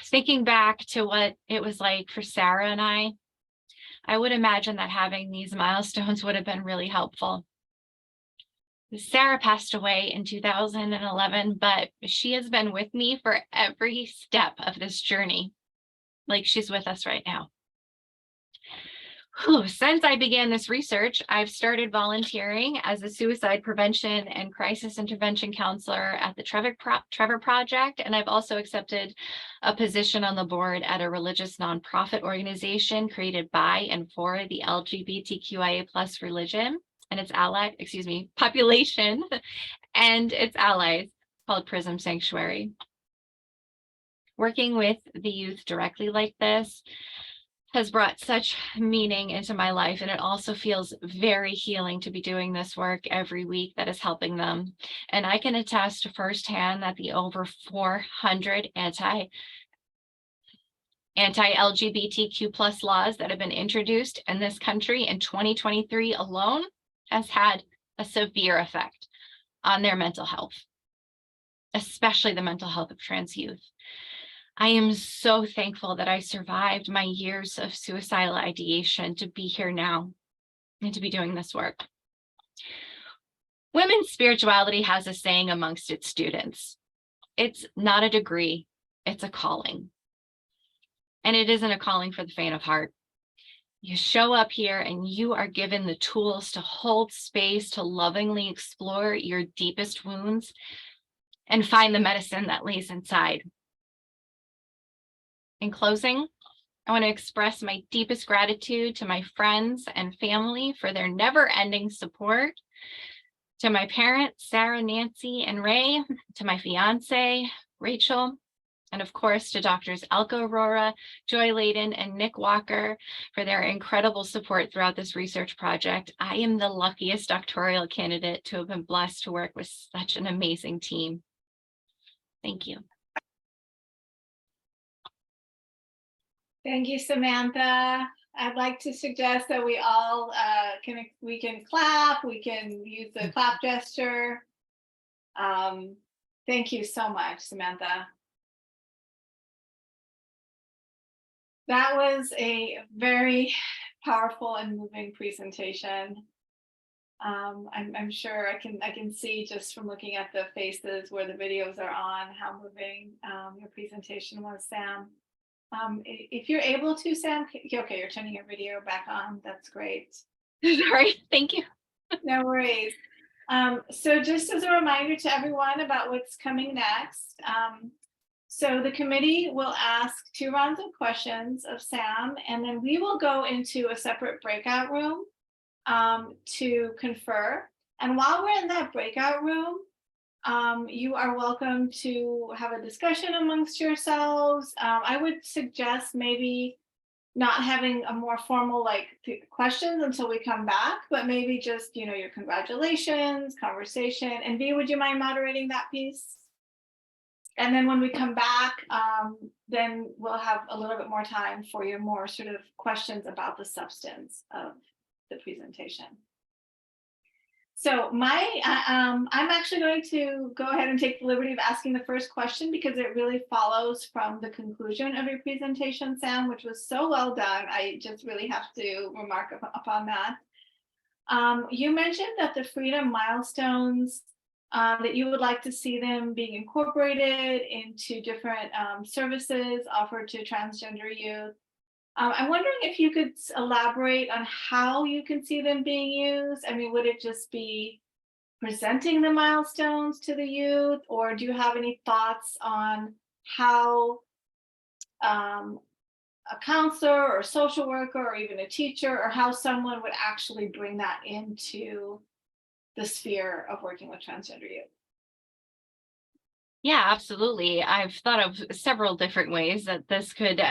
Speaker 2: thinking back to what it was like for Sarah and I would imagine that having these milestones would have been really helpful. Sarah passed away in 2011, but she has been with me for every step of this journey, like she's with us right now. Since I began this research, I've started volunteering as a suicide prevention and crisis intervention counselor at the Trevor Project, and I've also accepted a position on the board at a religious nonprofit organization created by and for the LGBTQIA+ religion and its population and its allies, called Prism Sanctuary. Working with the youth directly like this has brought such meaning into my life, and it also feels very healing to be doing this work every week that is helping them. And I can attest firsthand that the over 400 anti-LGBTQ+ laws that have been introduced in this country in 2023 alone has had a severe effect on their mental health, especially the mental health of trans youth. I am so thankful that I survived my years of suicidal ideation to be here now and to be doing this work. Women's spirituality has a saying amongst its students. It's not a degree, it's a calling. And it isn't a calling for the faint of heart. You show up here and you are given the tools to hold space, to lovingly explore your deepest wounds and find the medicine that lays inside. In closing, I want to express my deepest gratitude to my friends and family for their never-ending support, to my parents, Sarah, Nancy, and Ray, to my fiance, Rachel, and of course to Doctors Alka Aurora, Joy Layden, and Nick Walker for their incredible support throughout this research project. I am the luckiest doctoral candidate to have been blessed to work with such an amazing team. Thank you.
Speaker 1: Thank you, Samantha. I'd like to suggest that we all we can clap, we can use the clap gesture. Thank you so much, Samantha. That was a very powerful and moving presentation. I'm sure I can see just from looking at the faces where the videos are on how moving your presentation was, Sam. If you're able to, Sam, okay, you're turning your video back on. That's great.
Speaker 2: Sorry, thank you.
Speaker 1: No worries. So just as a reminder to everyone about what's coming next, so the committee will ask 2 rounds of questions of Sam, and then we will go into a separate breakout room to confer. And while we're in that breakout room, you are welcome to have a discussion amongst yourselves. I would suggest maybe not having a more formal questions until we come back, but maybe just, your congratulations, conversation. And V, would you mind moderating that piece? And then when we come back, then we'll have a little bit more time for your more sort of questions about the substance of the presentation. So I'm actually going to go ahead and take the liberty of asking the first question because it really follows from the conclusion of your presentation, Sam, which was so well done. I just really have to remark upon that. You mentioned that the freedom milestones, that you would like to see them being incorporated into different services offered to transgender youth. I'm wondering if you could elaborate on how you can see them being used. I mean, would it just be presenting the milestones to the youth, or do you have any thoughts on how a counselor or social worker or even a teacher, or how someone would actually bring that into the sphere of working with transgender youth?
Speaker 2: Yeah, absolutely. I've thought of several different ways that this could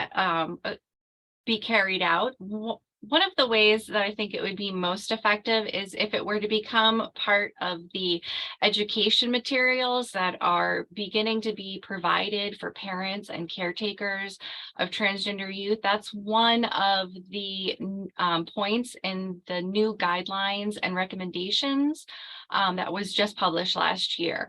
Speaker 2: be carried out. One of the ways that I think it would be most effective is if it were to become part of the education materials that are beginning to be provided for parents and caretakers of transgender youth. That's one of the points in the new guidelines and recommendations that was just published last year.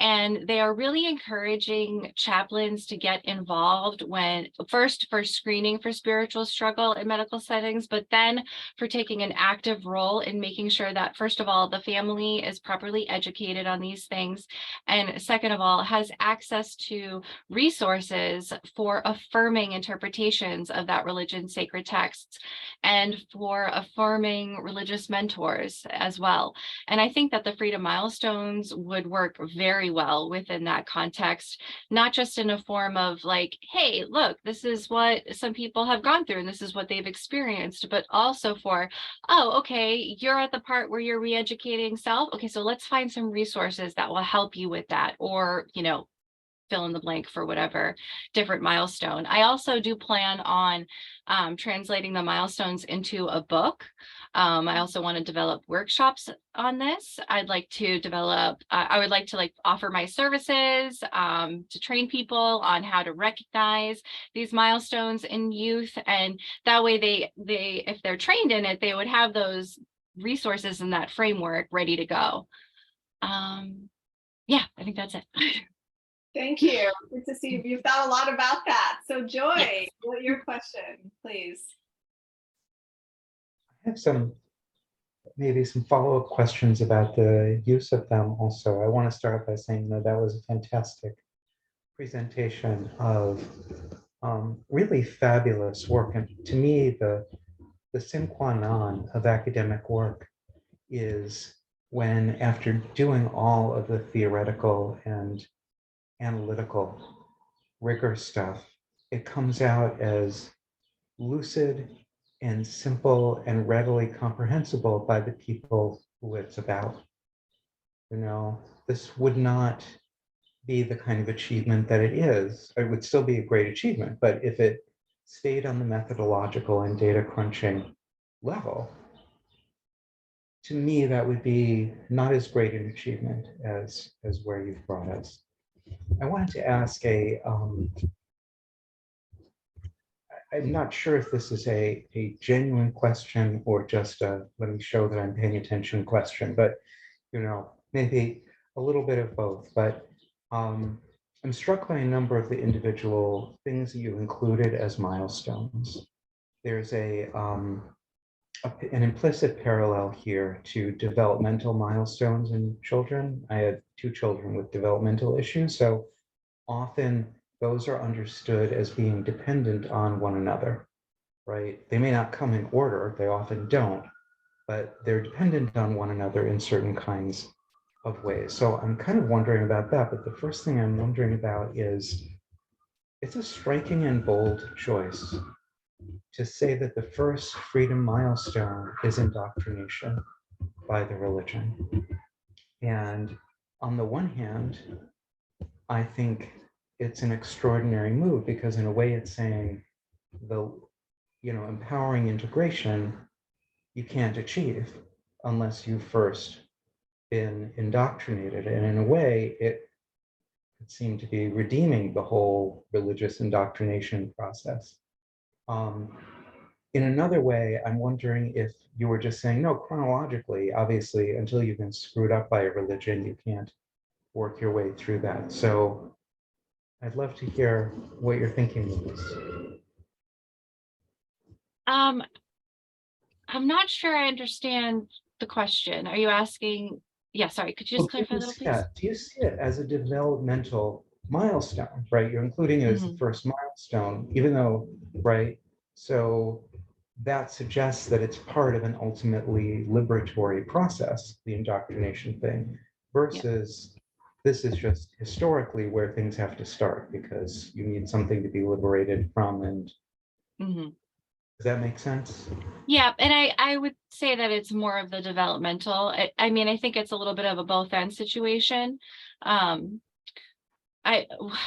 Speaker 2: And they are really encouraging chaplains to get involved when first for screening for spiritual struggle in medical settings, but then for taking an active role in making sure that, first of all, the family is properly educated on these things. And second of all, has access to resources for affirming interpretations of that religion's sacred texts and for affirming religious mentors as well. And I think that the Freedom Milestones would work very well within that context, not just in a form of like, hey, look, this is what some people have gone through and this is what they've experienced, but also for, oh, okay, you're at the part where you're re-educating self. Okay, so let's find some resources that will help you with that, or, fill in the blank for whatever different milestone. I also do plan on translating the milestones into a book. I also want to develop workshops on this. I'd like to develop, I would like to offer my services to train people on how to recognize these milestones in youth. And that way they if they're trained in it, they would have those resources in that framework ready to go. Yeah, I think that's it.
Speaker 1: Thank you. Good to see you. You've thought a lot about that. So Joy,
Speaker 2: Yes.
Speaker 1: what your question, please?
Speaker 3: I have maybe some follow-up questions about the use of them also. I want to start by saying that was a fantastic presentation of really fabulous work. And to me, the sine qua non of academic work is when, after doing all of the theoretical and analytical rigor stuff, it comes out as lucid and simple and readily comprehensible by the people who it's about. This would not be the kind of achievement that it is. It would still be a great achievement, but if it stayed on the methodological and data crunching level, to me, that would be not as great an achievement as where you've brought us. I wanted to ask I'm not sure if this is a genuine question or just a let me show that I'm paying attention question, but maybe a little bit of both. But I'm struck by a number of the individual things that you included as milestones. There's a an implicit parallel here to developmental milestones in children. I had 2 children with developmental issues, so often those are understood as being dependent on one another, right? They may not come in order, they often don't, but they're dependent on one another in certain kinds of ways. So I'm kind of wondering about that, but the first thing I'm wondering about is, it's a striking and bold choice to say that the first freedom milestone is indoctrination by the religion. And on the one hand, I think it's an extraordinary move because in a way it's saying the, empowering integration you can't achieve unless you've first been indoctrinated. And in a way, it seemed to be redeeming the whole religious indoctrination process. In another way, I'm wondering if you were just saying, no, chronologically, obviously, until you've been screwed up by a religion, you can't work your way through that. So I'd love to hear what you're thinking of this.
Speaker 2: I'm not sure I understand the question. Are you asking? Yeah, sorry, could you just clarify a little, please?
Speaker 3: Yeah, do you see it as a developmental milestone, right? You're including it as the first milestone, even though, right? So that suggests that it's part of an ultimately liberatory process, the indoctrination thing, versus this is just historically where things have to start because you need something to be liberated from. And does that make sense?
Speaker 2: Yeah, and I would say that it's more of the developmental. I mean, I think it's a little bit of a both end situation.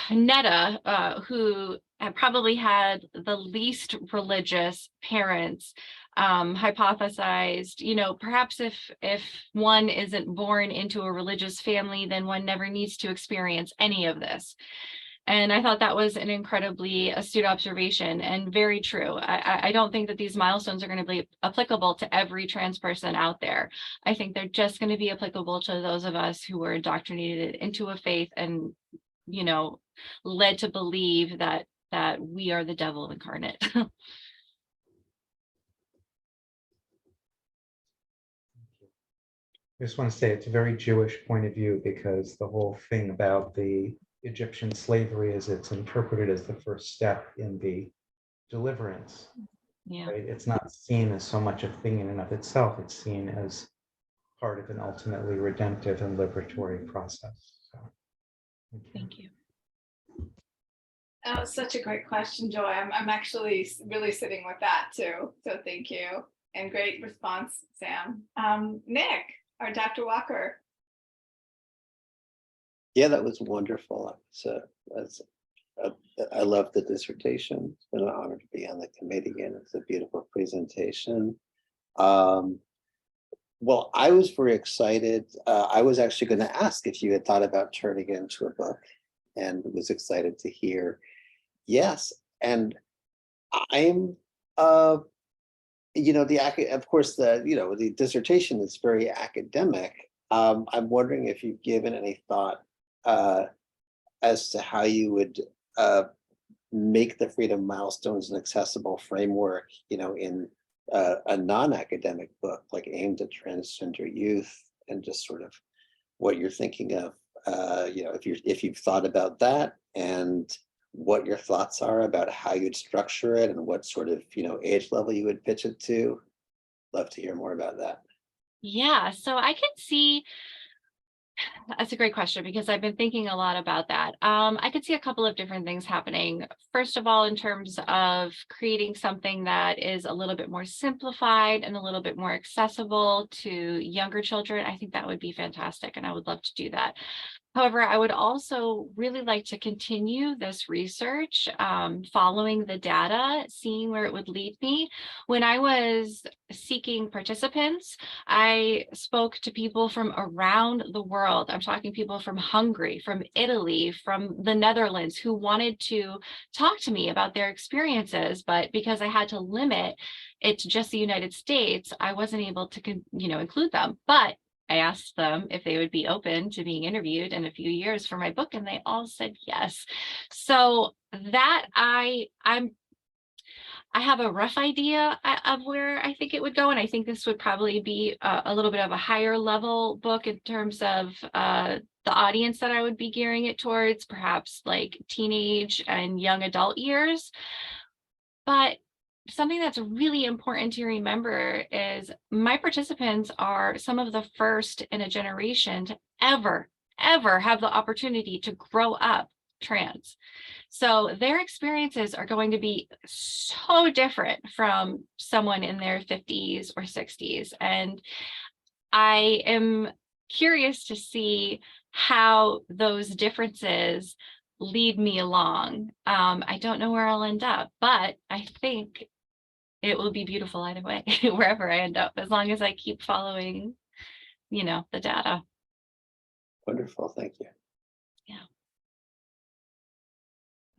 Speaker 2: Netta, who probably had the least religious parents, hypothesized, perhaps if one isn't born into a religious family, then one never needs to experience any of this. And I thought that was an incredibly astute observation and very true. I don't think that these milestones are going to be applicable to every trans person out there. I think they're just going to be applicable to those of us who were indoctrinated into a faith and, led to believe that we are the devil incarnate.
Speaker 3: I just want to say it's a very Jewish point of view because the whole thing about the Egyptian slavery is it's interpreted as the first step in the deliverance.
Speaker 2: Yeah.
Speaker 3: Right? It's not seen as so much a thing in and of itself. It's seen as part of an ultimately redemptive and liberatory process. So,
Speaker 2: thank you.
Speaker 1: That was such a great question, Joy. I'm actually really sitting with that too. So thank you. And great response, Sam. Nick or Dr. Walker.
Speaker 4: Yeah, that was wonderful. I love the dissertation. It's been an honor to be on the committee, and it's a beautiful presentation. Well, I was very excited. I was actually going to ask if you had thought about turning it into a book, and was excited to hear yes. And I'm, of course, the dissertation is very academic. I'm wondering if you've given any thought as to how you would make the freedom milestones an accessible framework, in a non-academic book, like aimed at transgender youth, and just sort of what you're thinking of, if you've thought about that, and what your thoughts are about how you'd structure it, and what sort of age level you would pitch it to. Love to hear more about that.
Speaker 2: Yeah, so I can see. That's a great question because I've been thinking a lot about that. I could see a couple of different things happening. First of all, in terms of creating something that is a little bit more simplified and a little bit more accessible to younger children, I think that would be fantastic, and I would love to do that. However, I would also really like to continue this research, following the data, seeing where it would lead me. When I was seeking participants, I spoke to people from around the world. I'm talking people from Hungary, from Italy, from the Netherlands, who wanted to talk to me about their experiences, but because I had to limit it to just the United States, I wasn't able to, include them. But I asked them if they would be open to being interviewed in a few years for my book, and they all said yes. So that I have a rough idea of where I think it would go. And I think this would probably be a little bit of a higher level book in terms of the audience that I would be gearing it towards, perhaps like teenage and young adult years. But something that's really important to remember is my participants are some of the first in a generation to ever have the opportunity to grow up trans. So their experiences are going to be so different from someone in their 50s or 60s. And I am curious to see how those differences lead me along. I don't know where I'll end up, but I think it will be beautiful either way, wherever I end up, as long as I keep following, the data.
Speaker 4: Wonderful, thank you.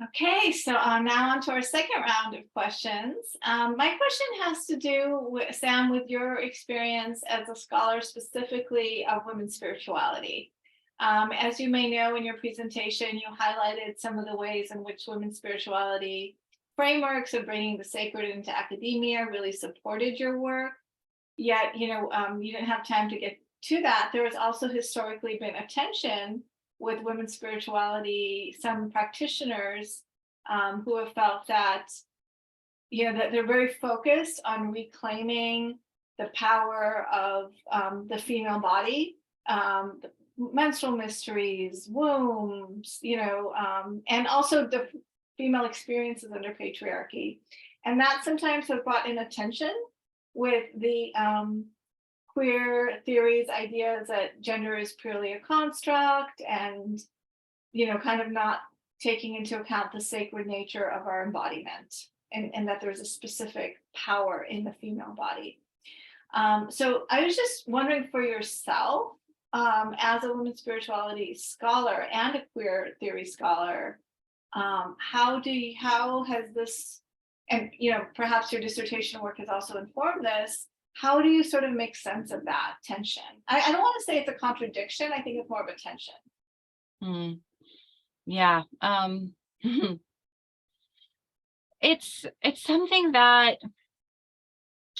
Speaker 1: Okay, so now on to our second round of questions. My question has to do with, Sam, with your experience as a scholar specifically of women's spirituality. As you may know, in your presentation, you highlighted some of the ways in which women's spirituality frameworks of bringing the sacred into academia really supported your work. Yet, you didn't have time to get to that. There has also historically been a tension with women's spirituality, some practitioners who have felt that, that they're very focused on reclaiming the power of the female body, the menstrual mysteries, wombs, and also the female experiences under patriarchy. And that sometimes has brought in a tension with the queer theories, ideas that gender is purely a construct and, kind of not taking into account the sacred nature of our embodiment and that there's a specific power in the female body. So I was just wondering for yourself, as a women's spirituality scholar and a queer theory scholar, how has this, and perhaps your dissertation work has also informed this, how do you sort of make sense of that tension? I don't want to say it's a contradiction. I think it's more of a tension.
Speaker 2: Yeah. It's something that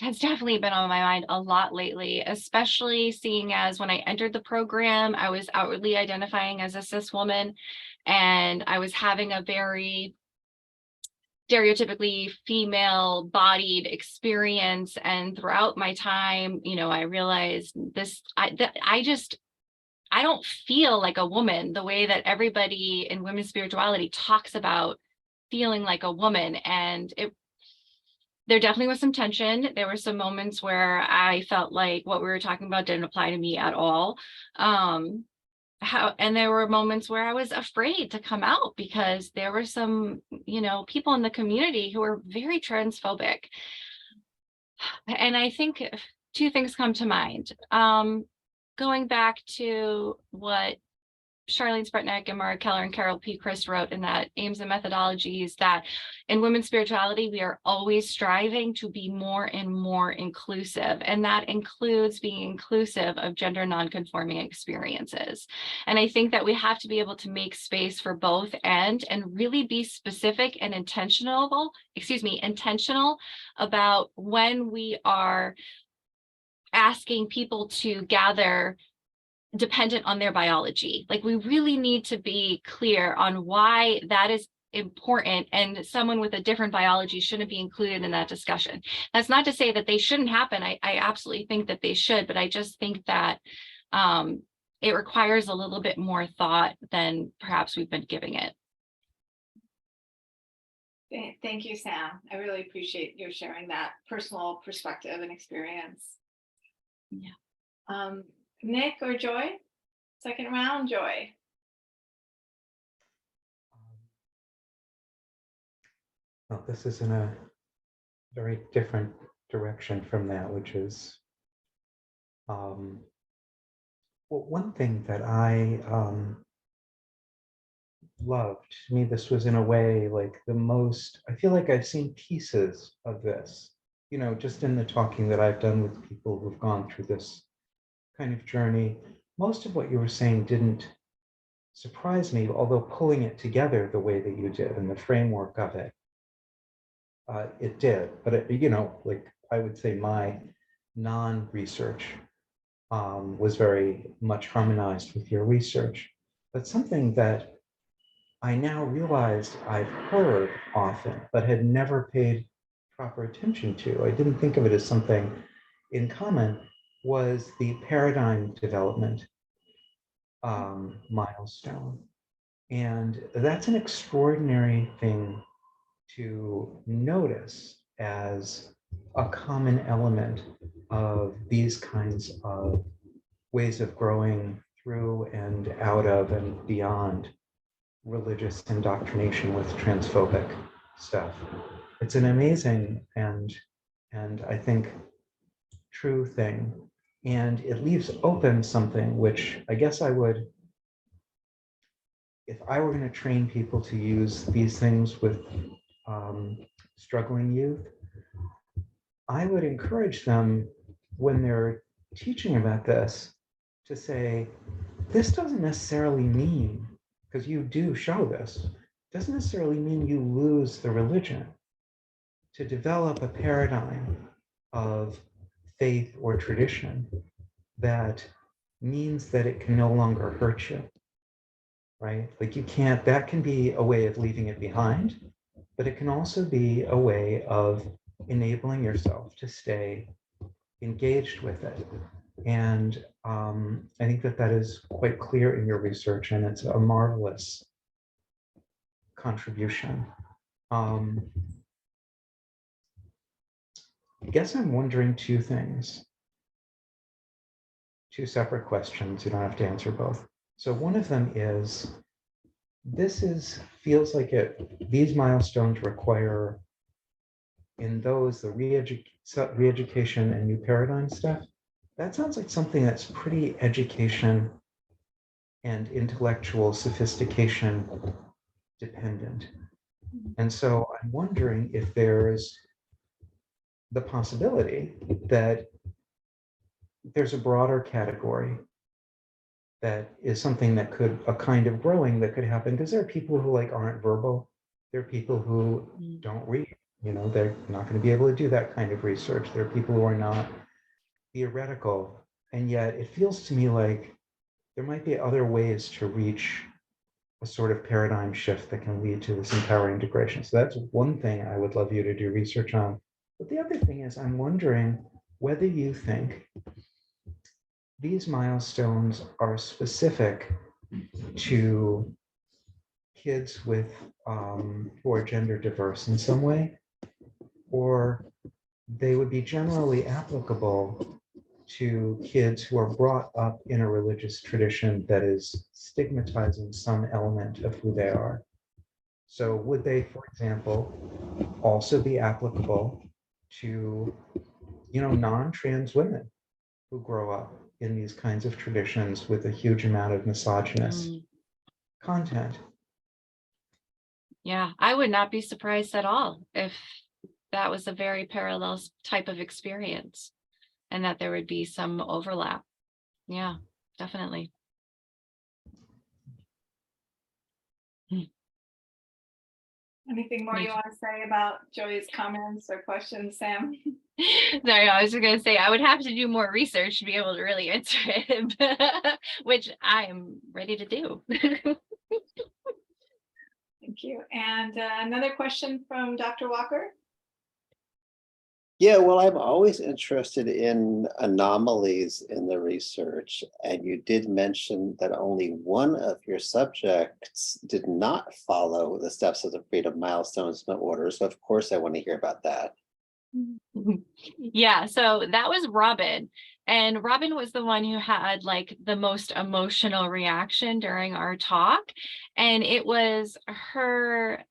Speaker 2: has definitely been on my mind a lot lately, especially seeing as when I entered the program, I was outwardly identifying as a cis woman, and I was having a very stereotypically female bodied experience. And throughout my time, I realized this, I don't feel like a woman the way that everybody in women's spirituality talks about feeling like a woman. And there definitely was some tension. There were some moments where I felt like what we were talking about didn't apply to me at all. And there were moments where I was afraid to come out because there were some, people in the community who were very transphobic. And I think two things come to mind. Going back to what Charlene Spretnak and Mara Keller and Carol P. Christ wrote in that Aims and Methodologies, that in women's spirituality, we are always striving to be more and more inclusive. And that includes being inclusive of gender nonconforming experiences. And I think that we have to be able to make space for both and really be specific and intentional about when we are asking people to gather dependent on their biology. Like, we really need to be clear on why that is important, and someone with a different biology shouldn't be included in that discussion. That's not to say that they shouldn't happen. I absolutely think that they should, but I just think that it requires a little bit more thought than perhaps we've been giving it.
Speaker 1: Thank you, Sam. I really appreciate you sharing that personal perspective and experience.
Speaker 2: Yeah.
Speaker 1: Nick or Joy? Second round, Joy.
Speaker 3: Well, this is in a very different direction from that, which is well, one thing that I loved. To me, this was in a way like the most, I feel like I've seen pieces of this, just in the talking that I've done with people who've gone through this kind of journey. Most of what you were saying didn't surprise me, although pulling it together the way that you did and the framework of it it did, but you know, like I would say my non-research was very much harmonized with your research. But something that I now realized I've heard often, but had never paid proper attention to, I didn't think of it as something in common, was the paradigm development milestone. And that's an extraordinary thing to notice as a common element of these kinds of ways of growing through and out of and beyond religious indoctrination with transphobic stuff. It's an amazing and I think true thing. And it leaves open something which I guess I would, if I were going to train people to use these things with struggling youth, I would encourage them when they're teaching about this to say, this doesn't necessarily mean, because you do show this, doesn't necessarily mean you lose the religion. To develop a paradigm of faith or tradition that means that it can no longer hurt you, right? Like you can't, that can be a way of leaving it behind, but it can also be a way of enabling yourself to stay engaged with it. And I think that that is quite clear in your research, and it's a marvelous contribution. I guess I'm wondering two things, two separate questions. You don't have to answer both. So one of them is, feels like these milestones require in those, the re-education and new paradigm stuff, that sounds like something that's pretty education and intellectual sophistication dependent. And so I'm wondering if there's the possibility that there's a broader category that is something that could, a kind of growing that could happen, because there are people who like aren't verbal. There are people who don't read, you know, they're not going to be able to do that kind of research. There are people who are not theoretical. And yet it feels to me like there might be other ways to reach a sort of paradigm shift that can lead to this empowering integration. So that's one thing I would love you to do research on. But the other thing is, I'm wondering whether you think these milestones are specific to kids with who are gender diverse in some way, or they would be generally applicable to kids who are brought up in a religious tradition that is stigmatizing some element of who they are. So would they, for example, also be applicable to, you know, non-trans women who grow up in these kinds of traditions with a huge amount of misogynist content?
Speaker 2: Yeah, I would not be surprised at all if that was a very parallel type of experience and that there would be some overlap. Yeah, definitely.
Speaker 1: Anything more you want to say about Joey's comments or questions, Sam?
Speaker 2: Sorry, I was just going to say I would have to do more research to be able to really answer it, which I am ready to do.
Speaker 1: Thank you. And another question from Dr. Walker.
Speaker 4: Yeah, well, I'm always interested in anomalies in the research, and you did mention that only one of your subjects did not follow the steps of the Freedom Milestones in order. So of course I want to hear about that.
Speaker 2: Yeah, so that was Robin. And Robin was the one who had like the most emotional reaction during our talk. And it was her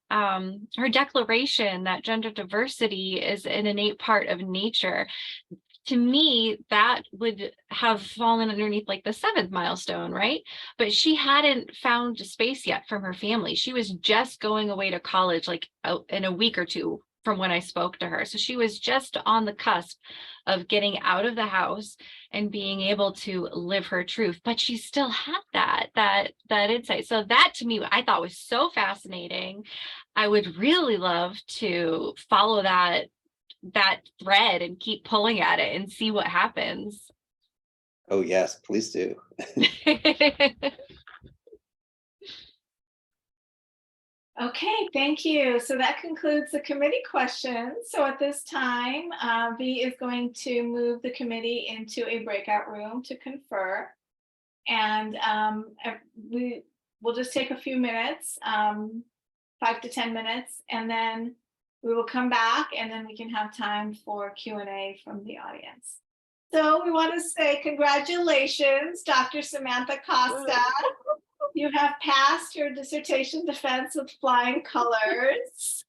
Speaker 2: declaration that gender diversity is an innate part of nature. To me, that would have fallen underneath like the 7th milestone, right? But she hadn't found space yet from her family. She was just going away to college like in a week or two from when I spoke to her. So she was just on the cusp of getting out of the house and being able to live her truth, but she still had that insight. So that to me, I thought was so fascinating. I would really love to follow that thread and keep pulling at it and see what happens.
Speaker 4: Oh, yes, please do.
Speaker 1: Okay, thank you. So that concludes the committee questions. So at this time, V is going to move the committee into a breakout room to confer. And we will just take a few minutes, 5 to 10 minutes, and then we will come back and then we can have time for Q&A from the audience. So we want to say congratulations, Dr. Samantha Costa. You have passed your dissertation defense with flying colors.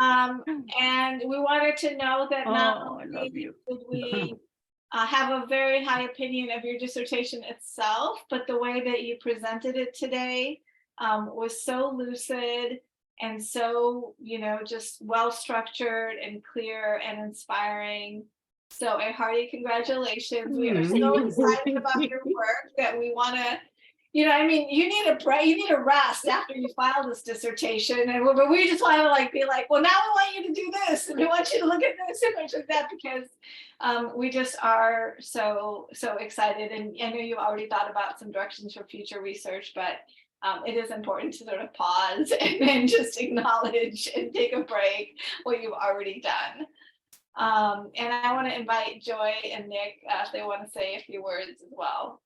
Speaker 1: And we wanted to know that not only did we have a very high opinion of your dissertation itself, but the way that you presented it today was so lucid and so, just well structured and clear and inspiring. So a hearty congratulations. We are so excited about your work that we want to, you need a break, you need a rest after you file this dissertation. But we just want to be like, well, now we want you to do this, and we want you to look at this and much like that, because we just are so excited. And I know you already thought about some directions for future research, but it is important to sort of pause and then just acknowledge and take a break what you've already done. And I want to invite Joy and Nick if they want to say a few words as well.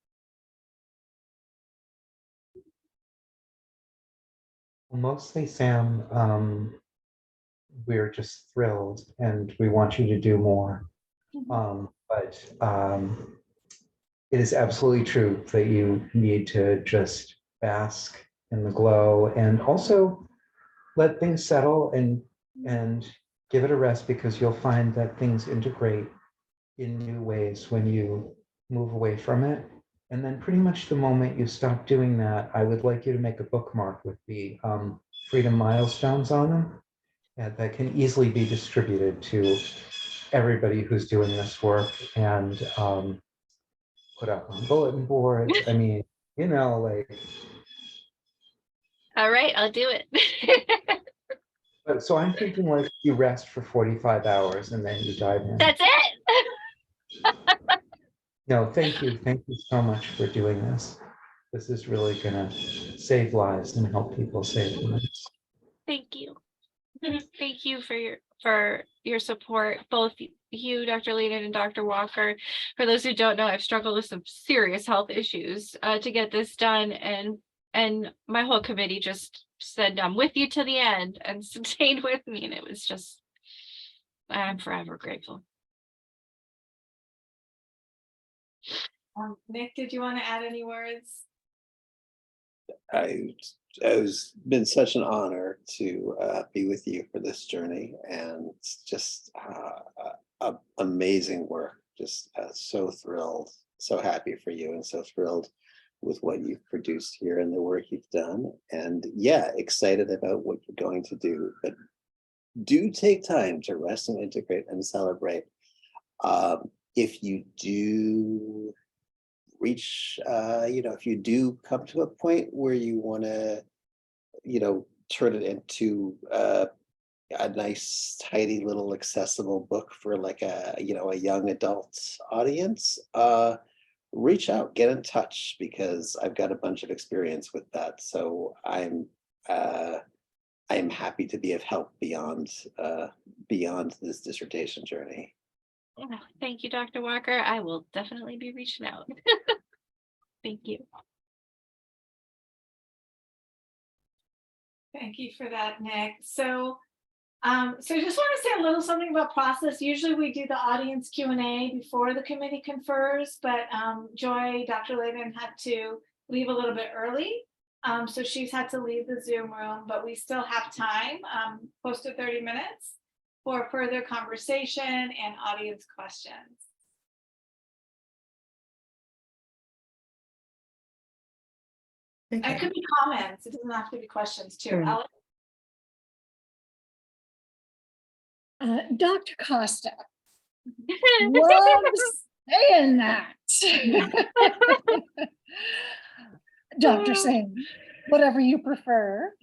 Speaker 3: Mostly, Sam, we're just thrilled and we want you to do more. But it is absolutely true that you need to just bask in the glow and also let things settle and give it a rest, because you'll find that things integrate in new ways when you move away from it. And then pretty much the moment you stop doing that, I would like you to make a bookmark with the freedom milestones on them, and that can easily be distributed to everybody who's doing this work and put up on bulletin boards. I mean,
Speaker 2: All right, I'll do it.
Speaker 3: But so I'm thinking you rest for 45 hours and then you dive in.
Speaker 2: That's it.
Speaker 3: No, thank you. Thank you so much for doing this. This is really gonna save lives and help people save lives.
Speaker 2: Thank you. Thank you for your support, both you, Dr. Leiden, and Dr. Walker. For those who don't know, I've struggled with some serious health issues to get this done, and my whole committee just said, I'm with you to the end, and stayed with me, and it was just, I'm forever grateful.
Speaker 1: Nick, did you want to add any words?
Speaker 4: It's been such an honor to be with you for this journey, and just amazing work. Just so thrilled, so happy for you, and so thrilled with what you've produced here and the work you've done. And yeah, excited about what you're going to do. But do take time to rest and integrate and celebrate. If you do reach, if you do come to a point where you want to, turn it into a nice, tidy little accessible book for a young adult audience, reach out, get in touch, because I've got a bunch of experience with that. So I'm happy to be of help beyond this dissertation journey.
Speaker 2: Oh, thank you, Dr. Walker. I will definitely be reaching out. Thank you.
Speaker 1: Thank you for that, Nick. So I just want to say a little something about process. Usually we do the audience Q&A before the committee confers, but Joy, Dr. Leiden, had to leave a little bit early. So she's had to leave the Zoom room, but we still have time, close to 30 minutes, for further conversation and audience questions. Okay. It could be comments. It doesn't have to be questions too. Alex?
Speaker 5: Dr. Costa, love saying that. Dr. Sam, whatever you prefer.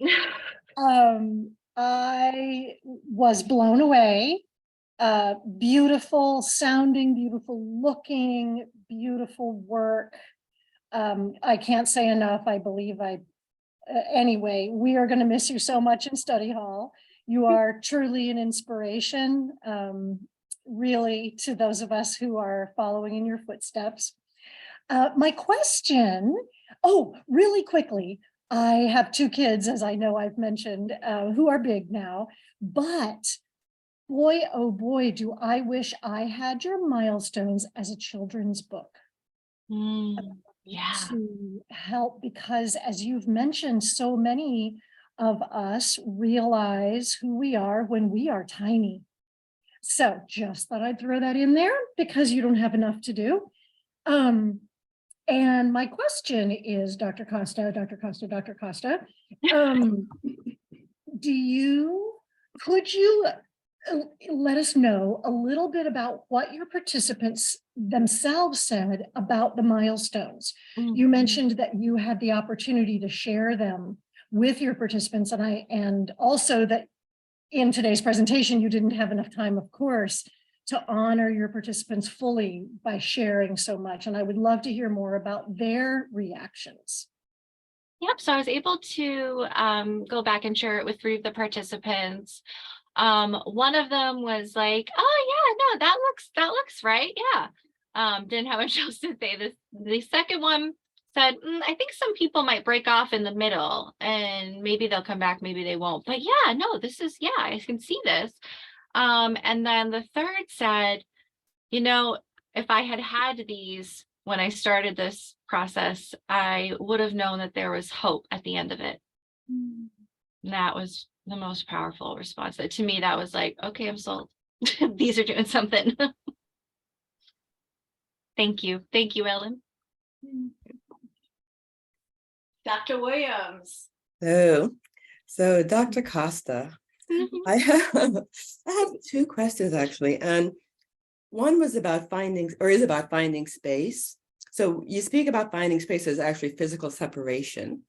Speaker 5: I was blown away. Beautiful sounding, beautiful looking, beautiful work. I can't say enough. I believe anyway, we are going to miss you so much in study hall. You are truly an inspiration, really, to those of us who are following in your footsteps. My question, really quickly, I have 2 kids, as I know I've mentioned, who are big now, but boy, oh boy, do I wish I had your Milestones as a children's book.
Speaker 2: Yeah.
Speaker 5: To help, because as you've mentioned, so many of us realize who we are when we are tiny. So just thought I'd throw that in there because you don't have enough to do. And my question is, Dr. Costa, could you let us know a little bit about what your participants themselves said about the Milestones? You mentioned that you had the opportunity to share them with your participants, and also that in today's presentation, you didn't have enough time, of course, to honor your participants fully by sharing so much. And I would love to hear more about their reactions.
Speaker 2: Yep. So I was able to go back and share it with 3 of the participants. One of them was like, "Oh yeah, no, that looks right. Yeah." Didn't have much else to say. The second one said, "I think some people might break off in the middle, and maybe they'll come back, maybe they won't. But yeah, no, I can see this." And then the third said, if I had these when I started this process, I would have known that there was hope at the end of it. And that was the most powerful response. To me, that was like, okay, I'm sold. These are doing something. Thank you, Ellen.
Speaker 1: Dr. Williams.
Speaker 6: So Dr. Costa, I have 2 questions actually, and one was about is about finding space. So you speak about finding space as actually physical separation.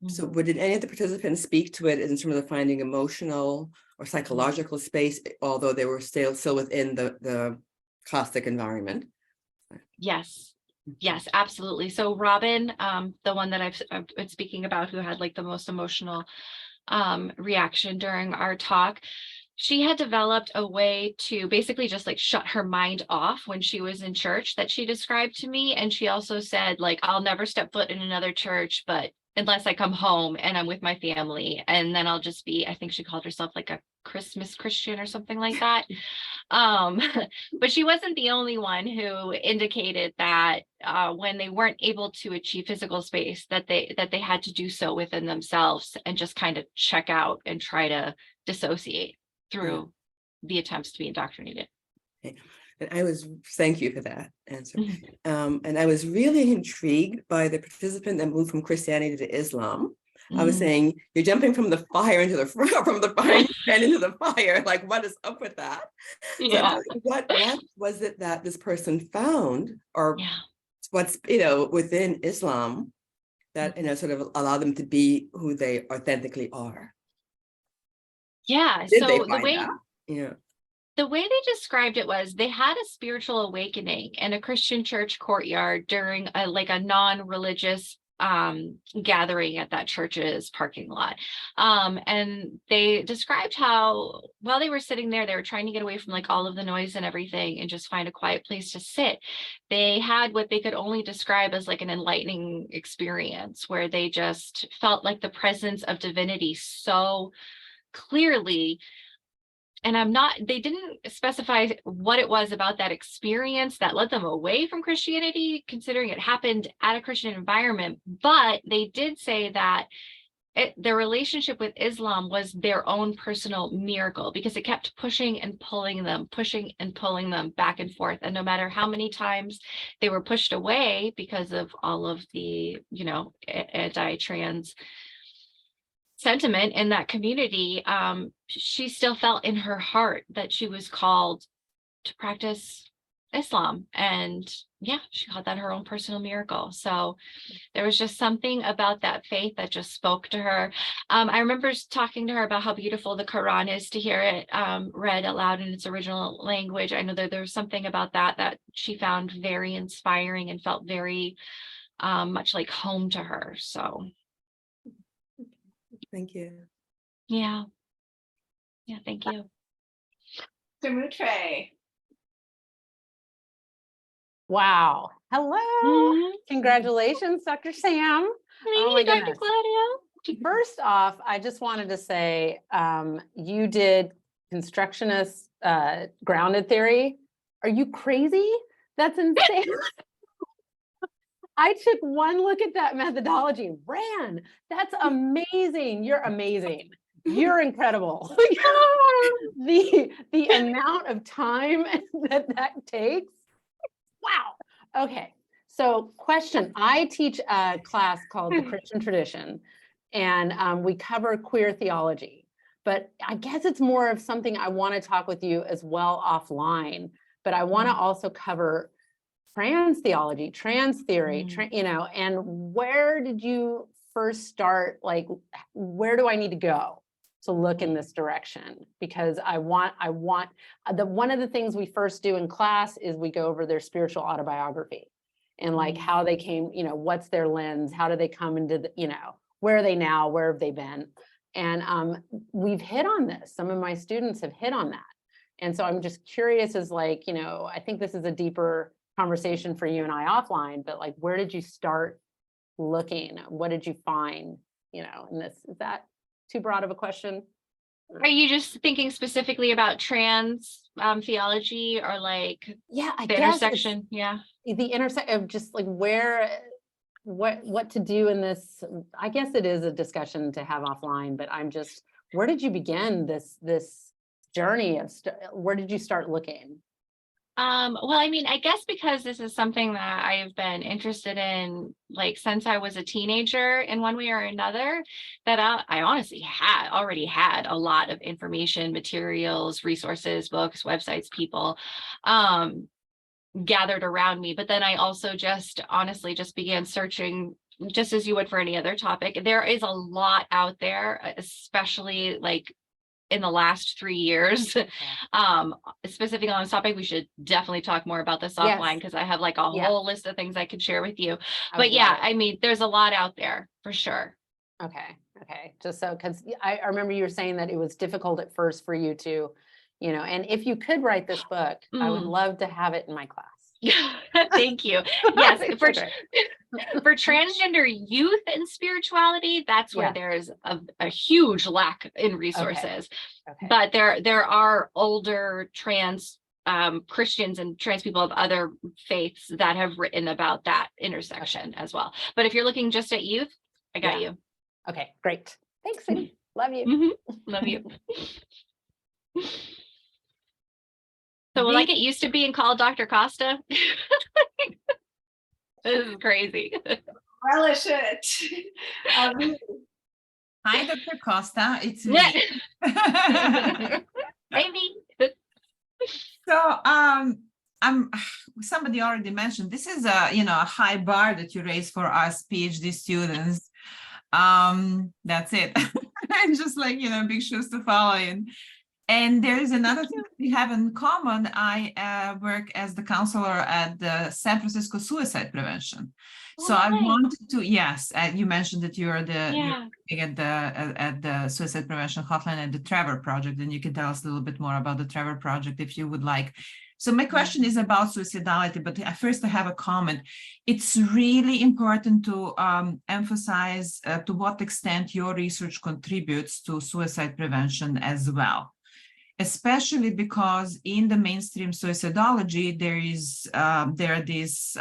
Speaker 6: So did any of the participants speak to it in terms of finding emotional or psychological space, although they were still within the caustic environment?
Speaker 2: Yes, absolutely. So Robin, the one that I've been speaking about, who had like the most emotional reaction during our talk, she had developed a way to basically just like shut her mind off when she was in church that she described to me. And she also said, like, I'll never step foot in another church, but unless I come home and I'm with my family, and then I'll just be, I think she called herself like a Christmas Christian or something like that. But she wasn't the only one who indicated that when they weren't able to achieve physical space, that they had to do so within themselves and just kind of check out and try to dissociate through the attempts to be indoctrinated.
Speaker 6: Okay. And thank you for that answer. And I was really intrigued by the participant that moved from Christianity to Islam. I was saying, you're jumping from the fire into the fire and into the fire. Like, what is up with that?
Speaker 2: Yeah.
Speaker 6: So what was it that this person found, or what's within Islam that sort of allow them to be who they authentically are?
Speaker 2: Yeah.
Speaker 6: Did
Speaker 2: so
Speaker 6: they
Speaker 2: the
Speaker 6: find
Speaker 2: way
Speaker 6: out?
Speaker 2: The way they described it was they had a spiritual awakening in a Christian church courtyard during a non-religious gathering at that church's parking lot. And they described how while they were sitting there, they were trying to get away from like all of the noise and everything and just find a quiet place to sit. They had what they could only describe as like an enlightening experience where they just felt like the presence of divinity so clearly. And they didn't specify what it was about that experience that led them away from Christianity, considering it happened at a Christian environment. But they did say that their relationship with Islam was their own personal miracle, because it kept pushing and pulling them back and forth. And no matter how many times they were pushed away because of all of the, anti-trans sentiment in that community, she still felt in her heart that she was called to practice Islam. And yeah, she called that her own personal miracle. So there was just something about that faith that just spoke to her. I remember talking to her about how beautiful the Quran is, to hear it read aloud in its original language. I know that there was something about that she found very inspiring and felt very much like home to her. So
Speaker 6: Thank you.
Speaker 2: yeah. Yeah, thank you.
Speaker 1: Demutre.
Speaker 7: Wow. Hello.
Speaker 2: Mhm.
Speaker 7: Congratulations, Dr. Sam. Oh my
Speaker 2: Thank you, Dr.
Speaker 7: goodness.
Speaker 2: Claudia.
Speaker 7: First off, I just wanted to say you did constructionist grounded theory. Are you crazy? That's insane. I took one look at that methodology, ran. That's amazing. You're amazing. You're incredible. The amount of time that takes. Wow. Okay. So question, I teach a class called The Christian Tradition, and we cover queer theology, but I guess it's more of something I want to talk with you as well offline, but I want to also cover trans theology, trans theory, and where did you first start? Like, where do I need to go to look in this direction? Because I want one of the things we first do in class is we go over their spiritual autobiography and like how they came, what's their lens, how do they come into the, where are they now, where have they been? And we've hit on this. Some of my students have hit on that. And so I'm just curious as like, I think this is a deeper conversation for you and I offline, but like, where did you start looking? What did you find, in this? Is that too broad of a question?
Speaker 2: Are you just thinking specifically about trans theology, or like
Speaker 7: Yeah, I
Speaker 2: the
Speaker 7: guess
Speaker 2: intersection? Yeah.
Speaker 7: the intersection of just like what to do in this. I guess it is a discussion to have offline, but I'm just, where did you begin this journey of where did you start looking?
Speaker 2: Well, I mean, I guess because this is something that I've been interested in, like since I was a teenager in one way or another, that I honestly already had a lot of information, materials, resources, books, websites, people gathered around me. But then I also just honestly just began searching, just as you would for any other topic. There is a lot out there, especially like in the last 3 years. Specifically on this topic, we should definitely talk more about this offline, because I have like a whole list of things I could share with you. But yeah, I mean, there's a lot out there for sure.
Speaker 7: Okay. Just so, because I remember you were saying that it was difficult at first for you to, and if you could write this book, I would love to have it in my class.
Speaker 2: Thank you. Yes, for transgender youth and spirituality, that's where there's a huge lack in resources.
Speaker 7: Okay.
Speaker 2: But there are older trans Christians and trans people of other faiths that have written about that intersection as well. But if you're looking just at youth, I got you.
Speaker 7: Okay, great. Thanks, sweetie. Love you.
Speaker 2: Love you. So will I get used to being called Dr. Costa? This is crazy.
Speaker 1: Relish it.
Speaker 8: Hi, Dr. Costa. It's me.
Speaker 2: Maybe.
Speaker 8: So, somebody already mentioned this is a high bar that you raise for us PhD students. That's it. And just like big shoes to follow in. And there is another thing we have in common. I work as the counselor at the San Francisco Suicide Prevention. So I wanted to, yes, you mentioned that you're at the Suicide Prevention Hotline at the Trevor Project, and you can tell us a little bit more about the Trevor Project if you would like. So my question is about suicidality, but first I have a comment. It's really important to emphasize to what extent your research contributes to suicide prevention as well. Especially because in the mainstream suicidology, there are these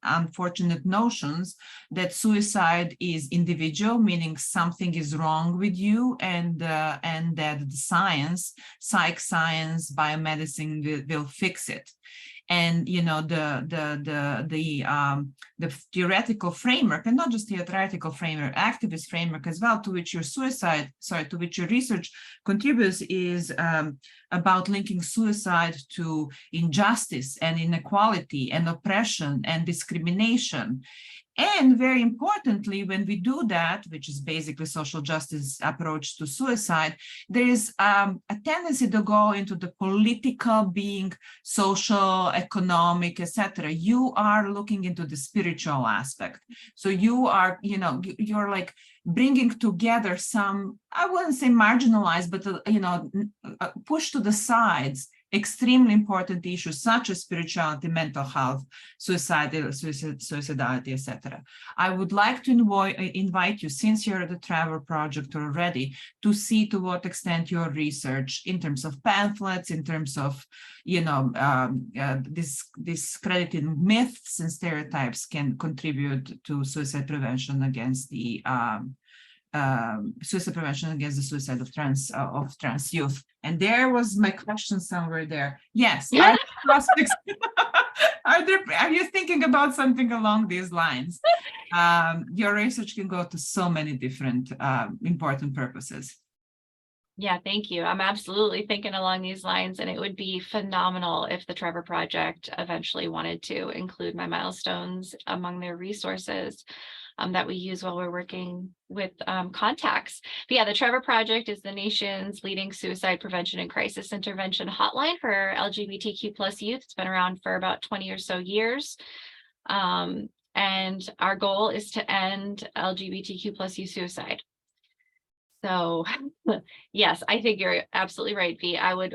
Speaker 8: unfortunate notions that suicide is individual, meaning something is wrong with you, and that the psych science, biomedicine will fix it. and the theoretical framework, and not just theoretical framework, activist framework as well, to which your research contributes, is about linking suicide to injustice and inequality and oppression and discrimination. And very importantly, when we do that, which is basically social justice approach to suicide, there is a tendency to go into the political being, social, economic, etc. You are looking into the spiritual aspect. So you are, you're like bringing together some, I wouldn't say marginalized, but, pushed to the sides, extremely important issues such as spirituality, mental health, suicidality, etc. I would like to invite you, since you're at the Trevor Project already, to see to what extent your research in terms of pamphlets, in terms of, discredited myths and stereotypes can contribute to suicide prevention against the suicide of trans youth. And there was my question somewhere there. Yes, are there prospects? Are you thinking about something along these lines? Your research can go to so many different important purposes.
Speaker 2: Yeah, thank you. I'm absolutely thinking along these lines, and it would be phenomenal if the Trevor Project eventually wanted to include my milestones among their resources that we use while we're working with contacts. But yeah, the Trevor Project is the nation's leading suicide prevention and crisis intervention hotline for LGBTQ plus youth. It's been around for about 20 or so years. And our goal is to end LGBTQ plus youth suicide. So yes, I think you're absolutely right, V. I'm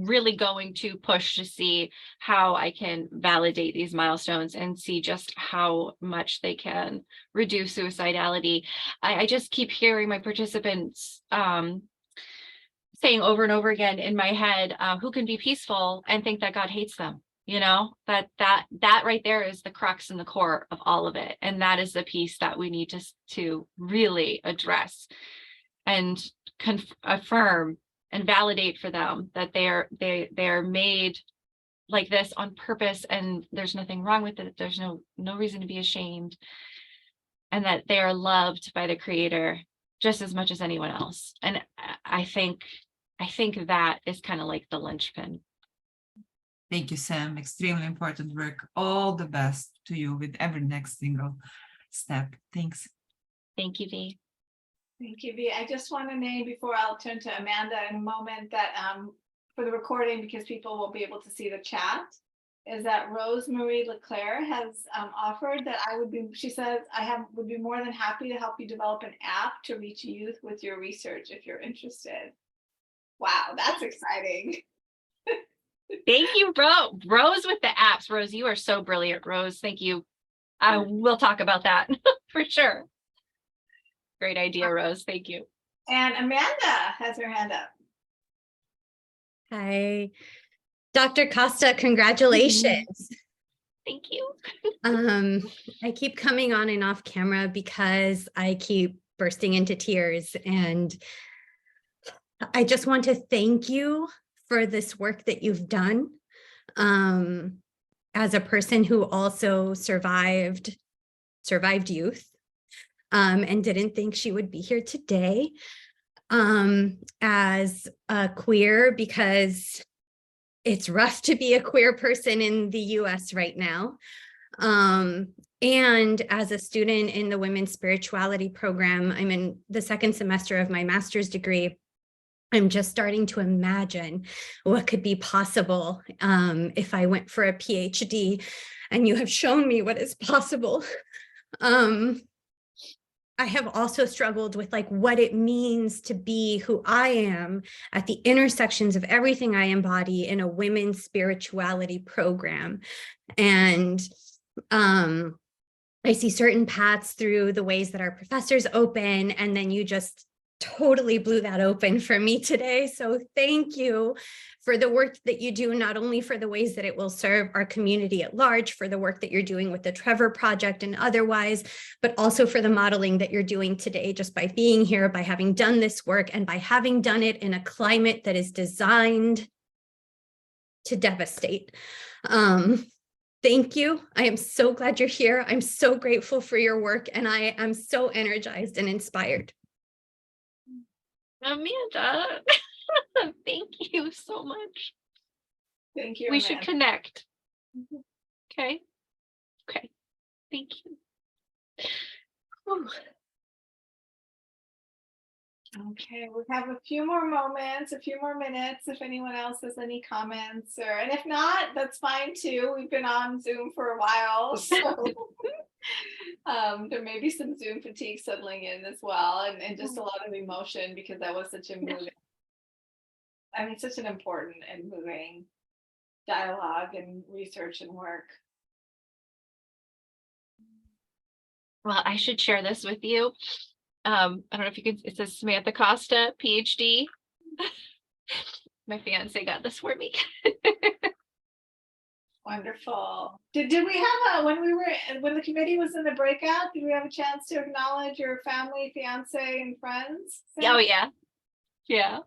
Speaker 2: really going to push to see how I can validate these milestones and see just how much they can reduce suicidality. I just keep hearing my participants saying over and over again in my head, who can be peaceful and think that God hates them. That right there is the crux and the core of all of it. And that is the piece that we need to really address and affirm and validate for them that they are made like this on purpose, and there's nothing wrong with it. There's no reason to be ashamed, and that they are loved by the Creator just as much as anyone else. And I think that is kind of like the linchpin.
Speaker 8: Thank you, Sam. Extremely important work. All the best to you with every next single step. Thanks.
Speaker 2: Thank you, V.
Speaker 1: Thank you, V. I just want to name, before I'll turn to Amanda in a moment, that for the recording, because people will be able to see the chat, is that Rosemarie Leclerc has offered that she says, would be more than happy to help you develop an app to reach youth with your research if you're interested. Wow, that's exciting.
Speaker 2: Thank you, Rose, with the apps. Rose, you are so brilliant, Rose. Thank you. We'll talk about that for sure. Great idea, Rose. Thank you.
Speaker 1: And Amanda has her hand up.
Speaker 9: Hi, Dr. Costa, congratulations.
Speaker 2: Thank you.
Speaker 9: I keep coming on and off camera because I keep bursting into tears, and I just want to thank you for this work that you've done. As a person who also survived youth, and didn't think she would be here today, as a queer, because it's rough to be a queer person in the US right now. And as a student in the Women's Spirituality program, I'm in the second semester of my master's degree. I'm just starting to imagine what could be possible if I went for a PhD, and you have shown me what is possible. I have also struggled with what it means to be who I am at the intersections of everything I embody in a women's spirituality program. And I see certain paths through the ways that our professors open, and then you just totally blew that open for me today. So thank you for the work that you do, not only for the ways that it will serve our community at large, for the work that you're doing with the Trevor Project and otherwise, but also for the modeling that you're doing today, just by being here, by having done this work, and by having done it in a climate that is designed to devastate. Thank you. I am so glad you're here. I'm so grateful for your work, and I am so energized and inspired.
Speaker 2: Amanda, thank you so much.
Speaker 1: Thank you,
Speaker 2: We should
Speaker 1: Amanda.
Speaker 2: connect. Okay. Okay. Thank you. Whew.
Speaker 1: Okay, we have a few more moments, a few more minutes, if anyone else has any comments, and if not, that's fine too. We've been on Zoom for a while, so there may be some Zoom fatigue settling in as well, and just a lot of emotion, because that was such a moving, I mean, such an important and moving dialogue and research and work.
Speaker 2: Well, I should share this with you. I don't know if you can, it says Samantha Costa, PhD. My fiance got this for me.
Speaker 1: Wonderful. Did we have when the committee was in the breakout, did we have a chance to acknowledge your family, fiance, and friends?
Speaker 2: Oh yeah. Yeah.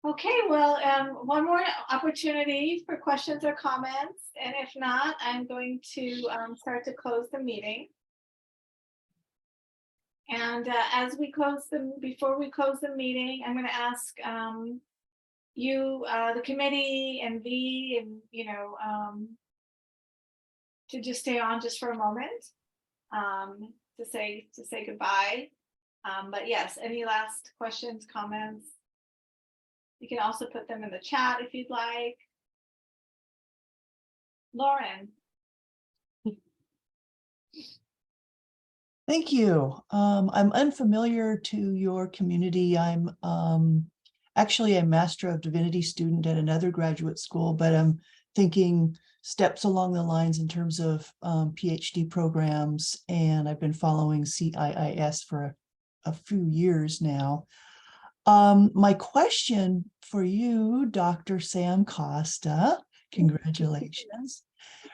Speaker 1: Okay, well, one more opportunity for questions or comments, and if not, I'm going to start to close the meeting. And as we before we close the meeting, I'm going to ask you, the committee, and V, and to just stay on just for a moment, to say goodbye. But yes, any last questions, comments? You can also put them in the chat if you'd like. Lauren.
Speaker 10: Thank you. I'm unfamiliar to your community. I'm actually a Master of Divinity student at another graduate school, but I'm thinking steps along the lines in terms of PhD programs, and I've been following CIIS for a few years now. My question for you, Dr. Sam Costa, congratulations.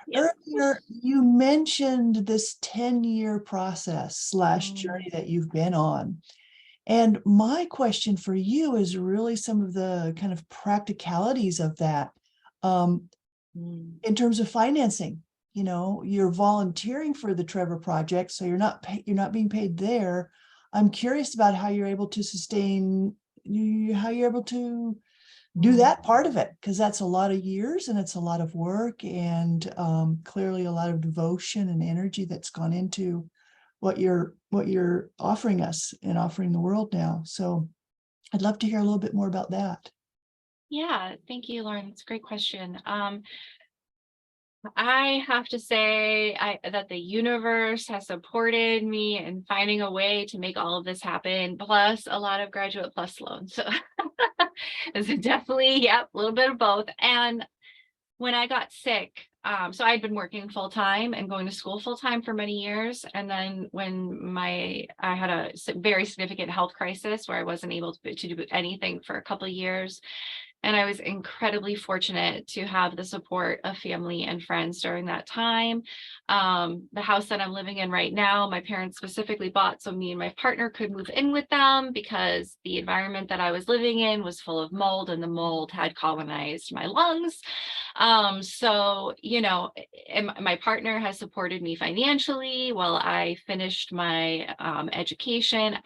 Speaker 2: Yes.
Speaker 10: Earlier, you mentioned this 10-year process / journey that you've been on. And my question for you is really some of the kind of practicalities of that in terms of financing. You know, you're volunteering for the Trevor Project, so you're not being paid there. I'm curious about how you're able to sustain, how you're able to do that part of it, because that's a lot of years and it's a lot of work, and clearly a lot of devotion and energy that's gone into what you're offering us and offering the world now. So I'd love to hear a little bit more about that.
Speaker 2: Yeah, thank you, Lauren. It's a great question. I have to say that the universe has supported me in finding a way to make all of this happen, plus a lot of Graduate Plus loans. So it's definitely, a little bit of both. And when I got sick, so I'd been working full time and going to school full time for many years. And then when I had a very significant health crisis where I wasn't able to do anything for a couple of years. And I was incredibly fortunate to have the support of family and friends during that time. The house that I'm living in right now, my parents specifically bought so me and my partner could move in with them, because the environment that I was living in was full of mold, and the mold had colonized my lungs. So, and my partner has supported me financially while I finished my education.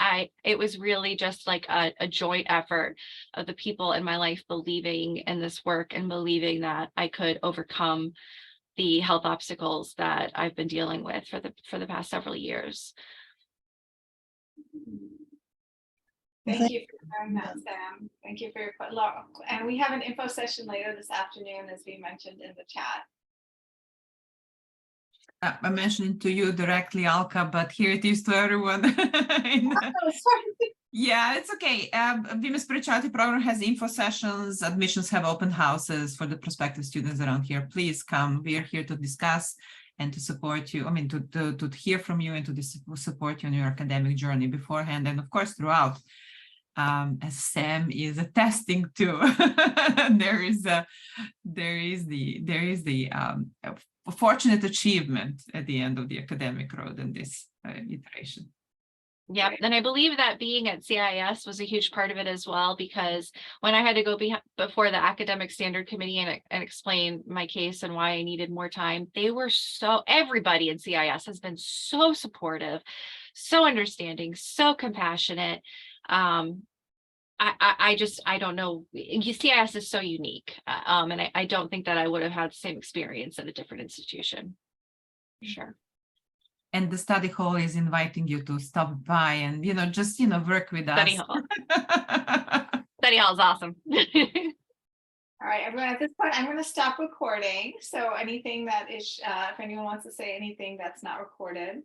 Speaker 2: It was really just like a joint effort of the people in my life believing in this work and believing that I could overcome the health obstacles that I've been dealing with for the past several years.
Speaker 1: Thank you for sharing that, Sam. Thank you for your and we have an info session later this afternoon, as we mentioned in the chat.
Speaker 8: I mentioned it to you directly, Alka, but here it is to everyone.
Speaker 1: Oh, sorry.
Speaker 8: Yeah, it's okay. Women's Spirituality Program has info sessions. Admissions have open houses for the prospective students around here. Please come. We are here to discuss and to support you. I mean, to hear from you and to support you on your academic journey beforehand, and of course throughout. As Sam is attesting to, there is the fortunate achievement at the end of the academic road in this iteration.
Speaker 2: Yep, and I believe that being at CIS was a huge part of it as well, because when I had to go before the Academic Standard Committee and explain my case and why I needed more time, they were everybody in CIS has been so supportive, so understanding, so compassionate. I don't know, CIS is so unique, and I don't think that I would have had the same experience at a different institution, for sure.
Speaker 8: And the study hall is inviting you to stop by and, just, work with us.
Speaker 2: Study hall. Study hall is awesome.
Speaker 1: All right, everyone, at this point, I'm going to stop recording. So anything that is, if anyone wants to say anything that's not recorded.